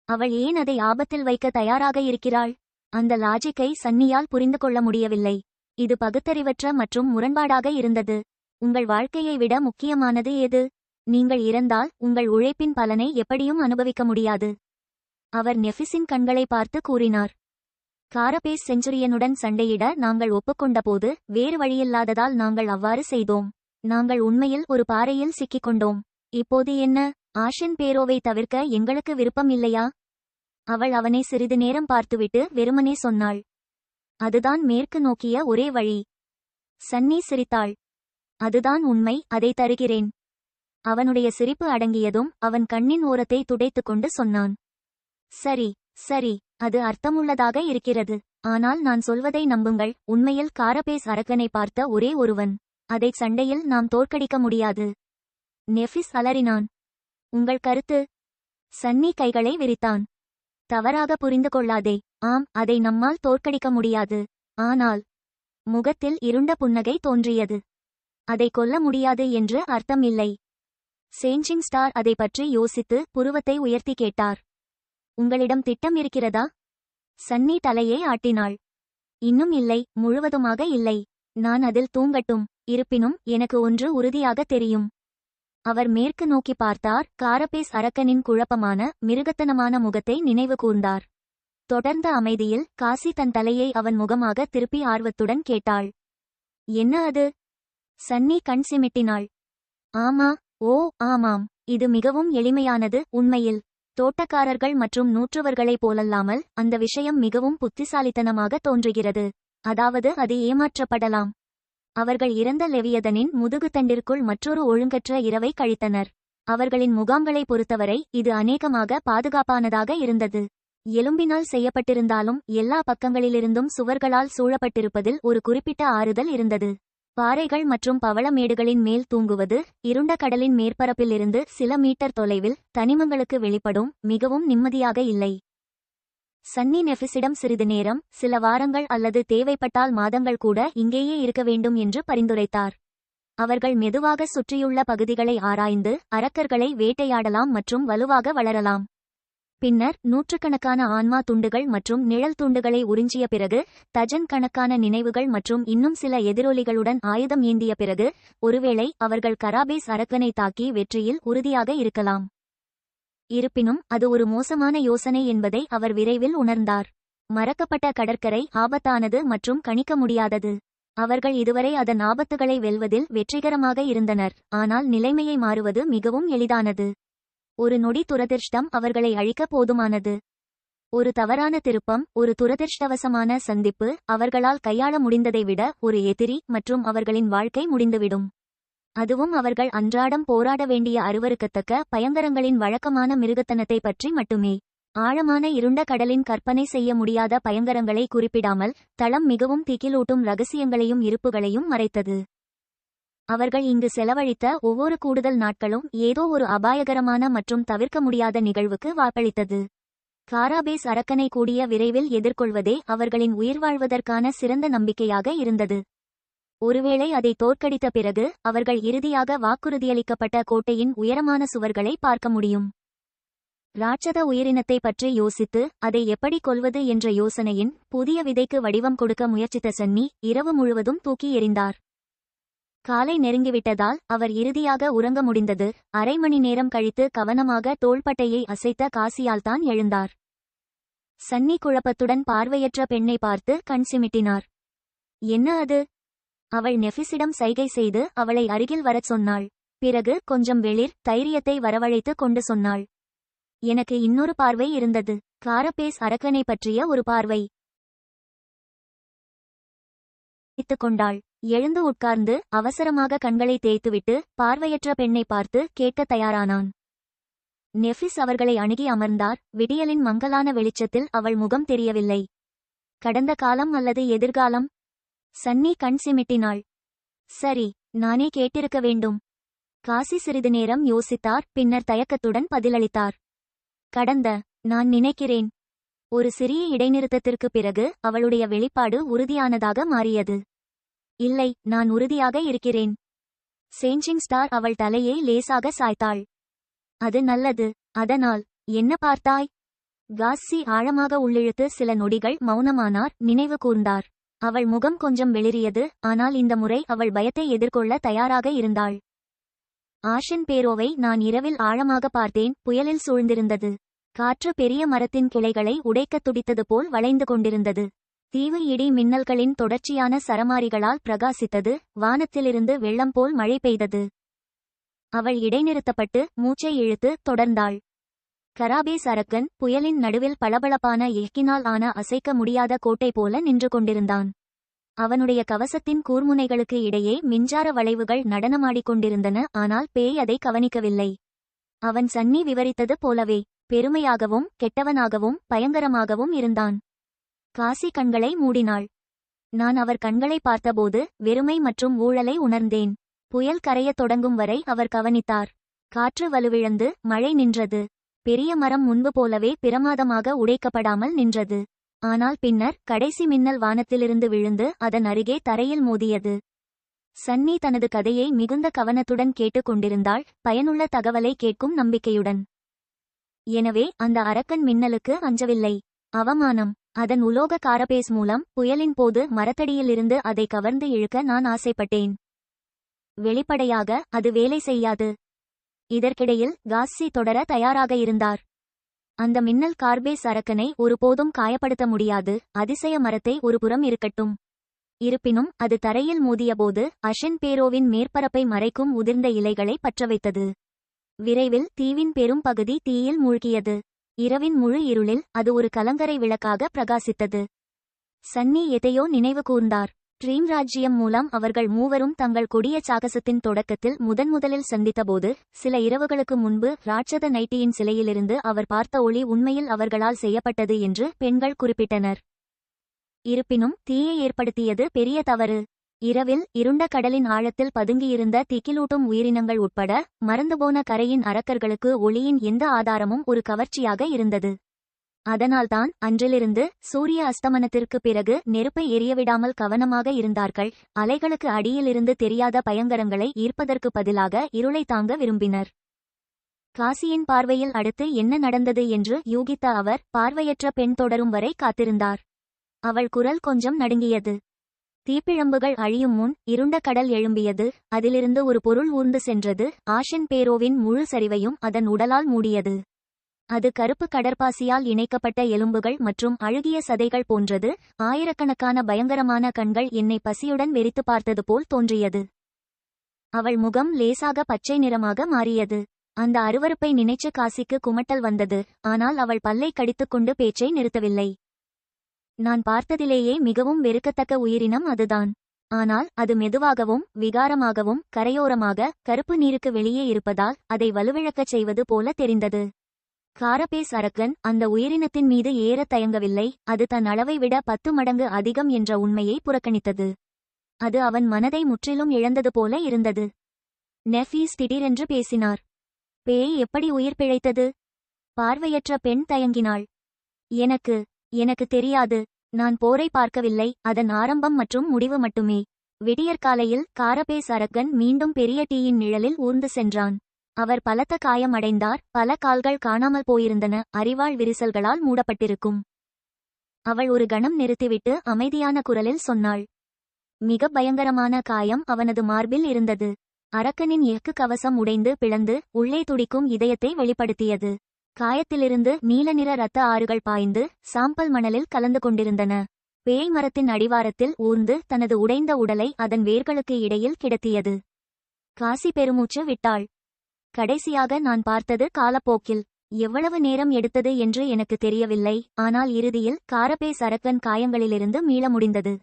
அவள் ஏன் அதை ஆபத்தில் வைக்க தயாராக இருக்கிறாள்? அந்த லாஜிக்கை சன்னியால் புரிந்து கொள்ள முடியவில்லை. இது பகுத்தறிவற்ற மற்றும் முரண்பாடாக இருந்தது. உங்கள் வாழ்க்கையை விட முக்கியமானது எது? நீங்கள் இறந்தால் உங்கள் உழைப்பின் பலனை எப்படியும் அனுபவிக்க முடியாது. அவர் நெஃபிஸின் கண்களை பார்த்து கூறினார். காரபேஸ் செஞ்சுரியனுடன் சண்டையிட நாங்கள் ஒப்புக்கொண்டபோது வேறு வழியில்லாததால் நாங்கள் அவ்வாறு செய்தோம். நாங்கள் உண்மையில் ஒரு பாறையில் சிக்கிக்கொண்டோம். இப்போது என்ன? ஆஷின் பேரோவை தவிர்க்க எங்களுக்கு விருப்பம் இல்லையா? அவள் அவனை சிறிது நேரம் பார்த்துவிட்டு வெறுமனே சொன்னாள். அதுதான் மேற்கு நோக்கிய ஒரே வழி. சன்னி சிரித்தாள். அதுதான் உண்மை, அதை தருகிறேன். அவனுடைய சிரிப்பு அடங்கியதும் அவன் கண்ணின் ஓரத்தை துடைத்துக்கொண்டு சொன்னான். சரி சரி, அது அர்த்தமுள்ளதாக இருக்கிறது. ஆனால் நான் சொல்வதை நம்புங்கள், உண்மையில் காரபேஸ் அரக்கனை பார்த்த ஒரே ஒருவன். அதை சண்டையில் நாம் தோற்கடிக்க முடியாது. நெஃபிஸ் அலறினான். உங்கள் கருத்து? சன்னி கைகளை விரித்தான். தவறாக புரிந்து கொள்ளாதே. ஆம், அதை நம்மால் தோற்கடிக்க முடியாது. ஆனால் முகத்தில் இருண்ட புன்னகை தோன்றியது. அதை கொல்ல முடியாது என்று அர்த்தம் இல்லை. சேஞ்சிங் ஸ்டார் அதை பற்றி யோசித்து புருவத்தை உயர்த்தி கேட்டார். உங்களிடம் திட்டம் இருக்கிறதா? சன்னி தலையை ஆட்டினாள். இன்னும் இல்லை, முழுவதுமாக இல்லை. நான் அதில் தூங்கட்டும். இருப்பினும் எனக்கு ஒன்று உறுதியாக தெரியும். அவர் மேற்கு நோக்கி பார்த்தார். காரபேஸ் அரக்கனின் குழப்பமான மிருகத்தனமான முகத்தை நினைவு கூர்ந்தார். தொடர்ந்த அமைதியில் காசி தன் தலையை அவன் முகமாக திருப்பி ஆர்வத்துடன் கேட்டாள். என்ன அது? சன்னி கண் சிமிட்டினாள். ஆமா, ஓ ஆமாம், இது மிகவும் எளிமையானது. உண்மையில் தோட்டக்காரர்கள் மற்றும் நூற்றுவர்களைப் போலல்லாமல் அந்த விஷயம் மிகவும் புத்திசாலித்தனமாக தோன்றுகிறது. அதாவது அது ஏமாற்றப்படலாம். அவர்கள் இறந்த லெவியதனின் முதுகுத்தண்டிற்குள் மற்றொரு ஒழுங்கற்ற இரவை கழித்தனர். அவர்களின் முகாம்களை பொறுத்தவரை இது அநேகமாக பாதுகாப்பானதாக இருந்தது. எலும்பினால் செய்யப்பட்டிருந்தாலும் எல்லா பக்கங்களிலிருந்தும் சுவர்களால் சூழப்பட்டிருப்பதில் ஒரு குறிப்பிட்ட ஆறுதல் இருந்தது. பாறைகள் மற்றும் பவளமேடுகளின் மேல் தூங்குவது, இருண்ட கடலின் மேற்பரப்பிலிருந்து சில மீட்டர் தொலைவில் தனிமங்களுக்கு வெளிப்படும் மிகவும் நிம்மதியாக இல்லை. சன்னி நெஃபிஸிடம் சிறிது நேரம், சில வாரங்கள் அல்லது தேவைப்பட்டால் மாதங்கள் கூட இங்கேயே இருக்க வேண்டும் என்று பரிந்துரைத்தார். அவர்கள் மெதுவாக சுற்றியுள்ள பகுதிகளை ஆராய்ந்து அரக்கர்களை வேட்டையாடலாம் மற்றும் வலுவாக வளரலாம். பின்னர் நூற்றுக்கணக்கான ஆன்மா துண்டுகள் மற்றும் நிழல் துண்டுகளை உறிஞ்சிய பிறகு, டஜன் கணக்கான நினைவுகள் மற்றும் இன்னும் சில எதிரொலிகளுடன் ஆயுதம் ஏந்திய பிறகு, ஒருவேளை அவர்கள் கராபேஸ் அரக்கனை தாக்கி வெற்றியில் உறுதியாக இருக்கலாம். இருப்பினும் அது ஒரு மோசமான யோசனை என்பதை அவர் விரைவில் உணர்ந்தார். மறக்கப்பட்ட கடற்கரை ஆபத்தானது மற்றும் கணிக்க முடியாதது. அவர்கள் இதுவரை அதன் ஆபத்துகளை வெல்வதில் வெற்றிகரமாக இருந்தனர், ஆனால் நிலைமையை மாறுவது மிகவும் எளிதானது. ஒரு நொடி துரதிர்ஷ்டம் அவர்களை அழிக்க போதுமானது. ஒரு தவறான திருப்பம், ஒரு துரதிர்ஷ்டவசமான சந்திப்பு அவர்களால் கையாள முடிந்ததை விட ஒரு எதிரி மற்றும் அவர்களின் வாழ்க்கை முடிந்துவிடும். அதுவும் அவர்கள் அன்றாடம் போராட வேண்டிய அருவருக்கத்தக்க பயங்கரங்களின் வழக்கமான மிருகத்தனத்தை பற்றி மட்டுமே. ஆழமான இருண்ட கடலின் கற்பனை செய்ய முடியாத பயங்கரங்களை குறிப்பிடாமல் தளம் மிகவும் திகிலூட்டும் இரகசியங்களையும் இருப்புகளையும் மறைத்தது. அவர்கள் இங்கு செலவழித்த ஒவ்வொரு கூடுதல் நாட்களும் ஏதோ ஒரு அபாயகரமான மற்றும் தவிர்க்க முடியாத நிகழ்வுக்கு வாக்களித்தது. காராபேஸ் அரக்கனை கூடிய விரைவில் எதிர்கொள்வதே அவர்களின் உயிர் வாழ்வதற்கான சிறந்த நம்பிக்கையாக இருந்தது. ஒருவேளை அதை தோற்கடித்த பிறகு அவர்கள் இறுதியாக வாக்குறுதியளிக்கப்பட்ட கோட்டையின் உயரமான சுவர்களை பார்க்க முடியும். ராட்சத உயிரினத்தை பற்றி யோசித்து அதை எப்படி கொல்வது என்ற யோசனையின் புதிய விதைக்கு வடிவம் கொடுக்க முயற்சித்த சன்னி இரவு முழுவதும் தூக்கி எறிந்தார். காலை நெருங்கிவிட்டதால் அவர் இறுதியாக உறங்க முடிந்தது. அரை மணி நேரம் கழித்து கவனமாக தோள்பட்டையை அசைத்த காசியால்தான் எழுந்தார். சன்னி குழப்பத்துடன் பார்வையற்ற பெண்ணை பார்த்து கண் சிமிட்டினார். என்ன அது? அவள் நெஃபிஸிடம் சைகை செய்து அவளை அருகில் வரச் சொன்னாள். பிறகு கொஞ்சம் வெளிர் தைரியத்தை வரவழைத்து கொண்டு சொன்னாள். எனக்கு இன்னொரு பார்வை இருந்தது. காரபேஸ் அரக்கனை பற்றிய ஒரு பார்வை. கொண்டாள். எழுந்து உட்கார்ந்து அவசரமாக கண்களை தேய்த்துவிட்டு பார்வையற்ற பெண்ணை பார்த்து கேட்க தயாரானான். நெஃபிஸ் அவர்களை அணுகி அமர்ந்தார். விடியலின் மங்கலான வெளிச்சத்தில் அவள் முகம் தெரியவில்லை. கடந்த காலம் அல்லது எதிர்காலம்? சன்னி கண் சிமிட்டினாள். சரி, நானே கேட்டிருக்க வேண்டும். காசி சிறிது நேரம் யோசித்தார். பின்னர் தயக்கத்துடன் பதிலளித்தார். கடந்த. நான் நினைக்கிறேன். ஒரு சிறிய இடைநிறுத்தத்திற்கு பிறகு அவளுடைய வெளிப்பாடு உறுதியானதாக மாறியது. இல்லை, நான் உறுதியாக இருக்கிறேன். சேஞ்சிங் ஸ்டார் அவள் தலையை லேசாக சாய்த்தாள். அது நல்லது. அதனால் என்ன பார்த்தாய்? காசி ஆழமாக உள்ளிழுத்து சில நொடிகள் மௌனமானார். நினைவு கூர்ந்தார். அவள் முகம் கொஞ்சம் வெளிரியது, ஆனால் இந்த முறை அவள் பயத்தை எதிர்கொள்ள தயாராக இருந்தாள். ஆஷன் பேரோவை நான் இரவில் ஆழமாக பார்த்தேன். புயலில் சூழ்ந்திருந்தது. காற்று பெரிய மரத்தின் கிளைகளை உடைக்கத் துடித்தது போல் வளைந்து கொண்டிருந்தது. தீவு இடி மின்னல்களின் தொடர்ச்சியான சரமாரிகளால் பிரகாசித்தது. வானத்திலிருந்து வெள்ளம் போல் மழை பெய்தது. அவள் இடைநிறுத்தப்பட்டு மூச்சை இழுத்து தொடர்ந்தாள். கராபேஸ் அரக்கன் புயலின் நடுவில் பளபளப்பான எஃகினால் ஆன அசைக்க முடியாத கோட்டை போல நின்று கொண்டிருந்தான். அவனுடைய கவசத்தின் கூர்முனைகளுக்கு இடையே மின்சார வளைவுகள் நடனமாடிக்கொண்டிருந்தன. ஆனால் பேய் அதை கவனிக்கவில்லை. அவன் சன்னி விவரித்தது போலவே பெருமையாகவும் கெட்டவனாகவும் பயங்கரமாகவும் இருந்தான். காசி கண்களை மூடினாள். நான் அவர் கண்களை பார்த்தபோது வெறுமை மற்றும் ஊழலை உணர்ந்தேன். புயல் கரையத் தொடங்கும் வரை அவர் கவனித்தார். காற்று வலுவிழந்து மழை நின்றது. பெரிய மரம் முன்பு போலவே பிரமாதமாக உடைக்கப்படாமல் நின்றது. ஆனால் பின்னர் கடைசி மின்னல் வானத்திலிருந்து விழுந்து அதன் அருகே தரையில் மோதியது. சன்னி தனது கதையை மிகுந்த கவனத்துடன் கேட்டுக் கொண்டிருந்தாள், பயனுள்ள தகவலை கேட்கும் நம்பிக்கையுடன். எனவே அந்த அரக்கன் மின்னலுக்கு அஞ்சவில்லை. அவமானம். அதன் உலோக காரபேஸ் மூலம் புயலின் போது மரத்தடியிலிருந்து அதை கவர்ந்து இழுக்க நான் ஆசைப்பட்டேன். வெளிப்படையாக அது வேலை செய்யாது. இதற்கிடையில் காஸ்ஸி தொடர தயாராக இருந்தார். அந்த மின்னல் கார்பேஸ் அரக்கனை ஒருபோதும் காயப்படுத்த முடியாது. அதிசய மரத்தை ஒரு புறம் இருக்கட்டும். இருப்பினும் அது தரையில் மோதியபோது அஷென் பேரோவின் மேற்பரப்பை மறைக்கும் உதிர்ந்த இலைகளை பற்றவைத்தது. விரைவில் தீவின் பெரும் பகுதி தீயில் மூழ்கியது. இரவின் முழு இருளில் அது ஒரு கலங்கரை விளக்காக பிரகாசித்தது. சன்னி எதையோ நினைவு கூர்ந்தார். ட்ரீம் ராஜ்யம் மூலம் அவர்கள் மூவரும் தங்கள் கொடிய சாகசத்தின் தொடக்கத்தில் முதன்முதலில் சந்தித்தபோது, சில இரவுகளுக்கு முன்பு ராட்சத நைட்டியின் சிலையிலிருந்து அவர் பார்த்த ஒளி உண்மையில் அவர்களால் செய்யப்பட்டது என்று பெண்கள் குறிப்பிட்டனர். இருப்பினும் தீயை ஏற்படுத்தியது பெரிய தவறு. இரவில் இருண்ட கடலின் ஆழத்தில் பதுங்கியிருந்த திக்கிலூட்டும் உயிரினங்கள் உட்பட மறந்துபோன கரையின் அரக்கர்களுக்கு ஒளியின் எந்த ஆதாரமும் ஒரு கவர்ச்சியாக இருந்தது. அதனால்தான் அன்றிலிருந்து சூரிய அஸ்தமனத்திற்கு பிறகு நெருப்பை எரியவிடாமல் கவனமாக இருந்தார்கள். அலைகளுக்கு அடியிலிருந்து தெரியாத பயங்கரங்களை ஈர்ப்பதற்கு பதிலாக இருளை தாங்க விரும்பினர். காசியின் பார்வையில் அடுத்து என்ன நடந்தது என்று யூகித்த அவர் பார்வையற்ற பெண் தொடரும் வரை காத்திருந்தார். அவள் குரல் கொஞ்சம் நடுங்கியது. தீப்பிழம்புகள் அழியும் முன் இருண்ட கடல் எழும்பியது. அதிலிருந்து ஒரு பொருள் ஊர்ந்து சென்றது. ஆஷென் பேரோவின் முழு சரிவையும் அதன் உடலால் மூடியது. அது கருப்பு கடற்பாசியால் இணைக்கப்பட்ட எலும்புகள் மற்றும் அழுகிய சதைகள் போன்றது. ஆயிரக்கணக்கான பயங்கரமான கண்கள் என்னை பசியுடன் வெறித்து பார்த்தது போல் தோன்றியது. அவள் முகம் லேசாக பச்சை நிறமாக மாறியது. அந்த அருவருப்பை நினைச்சு காசிக்கு குமட்டல் வந்தது. ஆனால் அவள் பல்லை கடித்துக்கொண்டு பேச்சை நிறுத்தவில்லை. நான் பார்த்ததிலேயே மிகவும் வெறுக்கத்தக்க உயிரினம் அதுதான். ஆனால் அது மெதுவாகவும் விகாரமாகவும் கரையோரமாக கருப்பு நீருக்கு வெளியே இருப்பதால் அதை வலுவிழக்கச் செய்வது போல தெரிந்தது. காரபேஸ் அரக்கன் அந்த உயிரினத்தின் மீது ஏறத் தயங்கவில்லை. அது தன் அளவை விட 10 மடங்கு அதிகம் என்ற உண்மையை புறக்கணித்தது. அது அவன் மனதை முற்றிலும் இழந்தது போல இருந்தது. நெஃபீஸ் திடீரென்று பேசினார். பேய் எப்படி உயிர் பிழைத்தது? பார்வையற்ற பெண் தயங்கினாள். எனக்கு தெரியாது. நான் போரை பார்க்கவில்லை, அதன் ஆரம்பம் மற்றும் முடிவு மட்டுமே. விடியற்காலையில் காரபேஸ் அரக்கன் மீண்டும் பெரிய டீயின் நிழலில் ஊர்ந்து சென்றான். அவர் பலத்த காயம் அடைந்தார். பல கால்கள் காணாமல் போயிருந்தன, அரிவாள் விரிசல்களால் மூடப்பட்டிருக்கும். அவள் ஒரு கணம் நிறுத்திவிட்டு அமைதியான குரலில் சொன்னாள். மிக பயங்கரமான காயம் அவனது மார்பில் இருந்தது. அரக்கனின் எஃகு கவசம் உடைந்து பிளந்து உள்ளே துடிக்கும் இதயத்தை வெளிப்படுத்தியது. காயத்திலிருந்து நீல நிற இரத்த ஆறுகள் பாய்ந்து சாம்பல் மணலில் கலந்து கொண்டிருந்தன. பேய் மரத்தின் அடிவாரத்தில் ஊர்ந்து தனது உடைந்த உடலை அதன் வேர்களுக்கு இடையில் கிடத்தியது. காசி பெருமூச்சு விட்டாள். கடைசியாக நான் பார்த்தது காலப்போக்கில். எவ்வளவு நேரம் எடுத்தது என்று எனக்கு தெரியவில்லை. ஆனால் இறுதியில் காரபேஸ் அரக்கன் காயங்களிலிருந்து மீள முடிந்தது.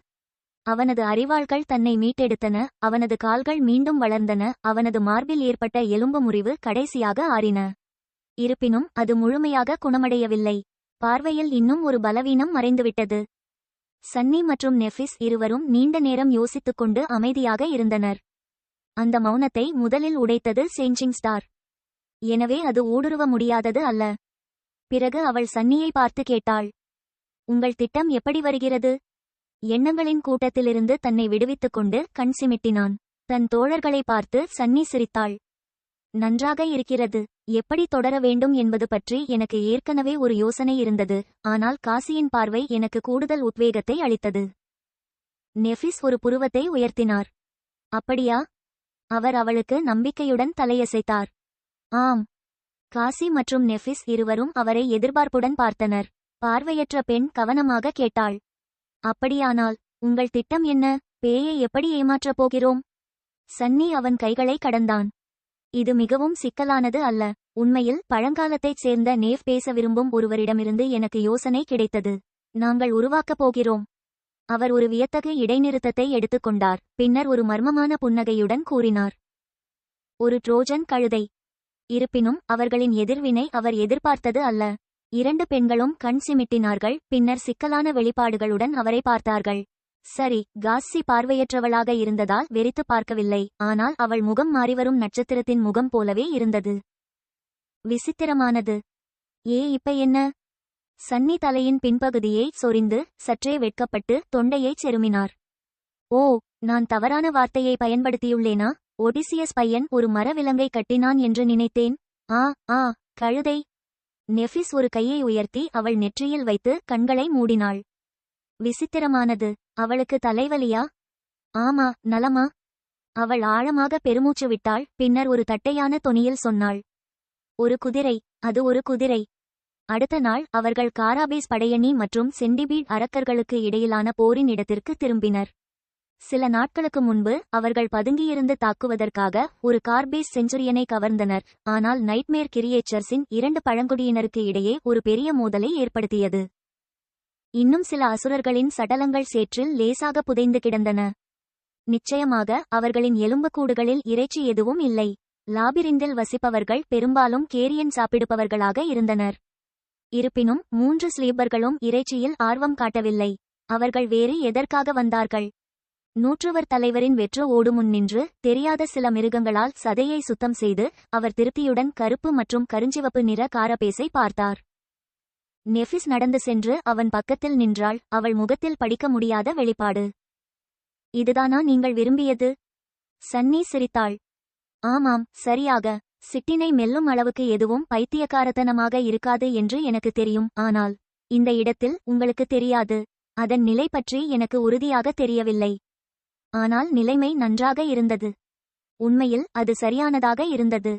அவனது அரிவாள்கள் தன்னை மீட்டெடுத்தன. அவனது கால்கள் மீண்டும் வளர்ந்தன. அவனது மார்பில் ஏற்பட்ட எலும்பு முறிவு கடைசியாக ஆறின. இருப்பினும் அது முழுமையாக குணமடையவில்லை. பார்வையில் இன்னும் ஒரு பலவீனம் மறைந்துவிட்டது. சன்னி மற்றும் நெஃபிஸ் இருவரும் நீண்ட நேரம் யோசித்துக்கொண்டு அமைதியாக இருந்தனர். அந்த மௌனத்தை முதலில் உடைத்தது சேஞ்சிங் ஸ்டார். எனவே அது ஊடுருவ முடியாதது அல்ல. பிறகு அவள் சன்னியை பார்த்து கேட்டாள். உங்கள் திட்டம் எப்படி வருகிறது? எண்ணங்களின் கூட்டத்திலிருந்து தன்னை விடுவித்துக் கொண்டு கண் சிமிட்டினான். தன் தோழர்களை பார்த்து சன்னி சிரித்தாள். நன்றாக இருக்கிறது. எப்படி தொடர வேண்டும் என்பது பற்றி எனக்கு ஏற்கனவே ஒரு யோசனை இருந்தது. ஆனால் காசியின் பார்வை எனக்கு கூடுதல் உத்வேகத்தை அளித்தது. நெஃபிஸ் ஒரு புருவத்தை உயர்த்தினார். அப்படியா? அவர் அவளுக்கு நம்பிக்கையுடன் தலையசைத்தார். ஆம். காசி மற்றும் நெஃபிஸ் இருவரும் அவரை எதிர்பார்ப்புடன் பார்த்தனர். பார்வையற்ற பெண் கவனமாக கேட்டாள். அப்படியானால் உங்கள் திட்டம் என்ன? பேயை எப்படி ஏமாற்றப் போகிறோம்? சன்னி அவன் கைகளை கடந்தான். இது மிகவும் சிக்கலானது அல்ல. உண்மையில் பழங்காலத்தைச் சேர்ந்த நேவ் பேச விரும்பும் ஒருவரிடமிருந்து எனக்கு யோசனை கிடைத்தது. நாங்கள் உருவாக்கப் போகிறோம். அவர் ஒரு வியத்தகு இடைநிறுத்தத்தை எடுத்துக்கொண்டார். பின்னர் ஒரு மர்மமான புன்னகையுடன் கூறினார். ஒரு ட்ரோஜன் கழுதை. இருப்பினும் அவர்களின் எதிர்வினை அவர் எதிர்பார்த்தது அல்ல. 2 பெண்களும் கண் சிமிட்டினார்கள். பின்னர் சிக்கலான வெளிப்பாடுகளுடன் அவரை பார்த்தார்கள். சரி, காஸ்ஸி பார்வையற்றவளாக இருந்ததால் வெறித்து பார்க்கவில்லை. ஆனால் அவள் முகம் மாறிவரும் நட்சத்திரத்தின் முகம் போலவே இருந்தது. விசித்திரமானது. இப்ப என்ன? சன்னி தலையின் பின்பகுதியை சொரிந்து சற்றே வெட்கப்பட்டு தொண்டையைச் செருமினார். ஓ, நான் தவறான வார்த்தையை பயன்படுத்தியுள்ளேனா? ஒடிசியஸ் பையன் ஒரு மரவிலங்கை கட்டினான் என்று நினைத்தேன். ஆ ஆ கழுதை. நெஃபிஸ் ஒரு கையை உயர்த்தி அவள் நெற்றியில் வைத்து கண்களை மூடினாள். விசித்திரமானது. அவளுக்கு தலைவலியா? ஆமா. நலமா? அவள் ஆழமாக பெருமூச்சு விட்டாள். பின்னர் ஒரு தட்டையான தொனியில் சொன்னாள், ஒரு குதிரை. அது ஒரு குதிரை. அடுத்த நாள் அவர்கள் காராபேஸ் படையணி மற்றும் சென்டிபீட் அரக்கர்களுக்கு இடையிலான போரின் இடத்திற்கு திரும்பினர். சில நாட்களுக்கு முன்பு அவர்கள் பதுங்கியிருந்து தாக்குவதற்காக ஒரு கார்பேஸ் செஞ்சுரியனை கவர்ந்தனர். ஆனால் நைட்மேர் கிரியேச்சர்ஸின் 2 பழங்குடியினருக்கு இடையே ஒரு பெரிய மோதலை ஏற்படுத்தியது. இன்னும் சில அசுரர்களின் சடலங்கள் சேற்றில் லேசாக புதைந்து கிடந்தன. நிச்சயமாக அவர்களின் எலும்புக்கூடுகளில் இறைச்சி எதுவும் இல்லை. லாபிரிந்தில் வசிப்பவர்கள் பெரும்பாலும் கேரியன் சாப்பிடுபவர்களாக இருந்தனர். இருப்பினும் 3 ஸ்லீப்பர்களும் இறைச்சியில் ஆர்வம் காட்டவில்லை. அவர்கள் வேறு எதற்காக வந்தார்கள்? நூற்றுவர் தலைவரின் வெற்று ஓடு முன் நின்று தெரியாத சில மிருகங்களால் சதையை சுத்தம் செய்து அவர் திருப்தியுடன் கருப்பு மற்றும் கருஞ்சிவப்பு நிற காரபேஸை பார்த்தார். நெஃபிஸ் நடந்து சென்று அவன் பக்கத்தில் நின்றாள். அவள் முகத்தில் படிக்க முடியாத வெளிப்பாடு. இதுதானா நீங்கள் விரும்பியது? சன்னி சிரித்தாள். ஆமாம், சரியாக. சிட்டினை மெல்லும் அளவுக்கு எதுவும் பைத்தியக்காரத்தனமாக இருக்காது என்று எனக்கு தெரியும். ஆனால் இந்த இடத்தில் உங்களுக்கு தெரியாது. அதன் நிலை பற்றி எனக்கு உறுதியாக தெரியவில்லை. ஆனால் நிலைமை நன்றாக இருந்தது. உண்மையில் அது சரியானதாக இருந்தது.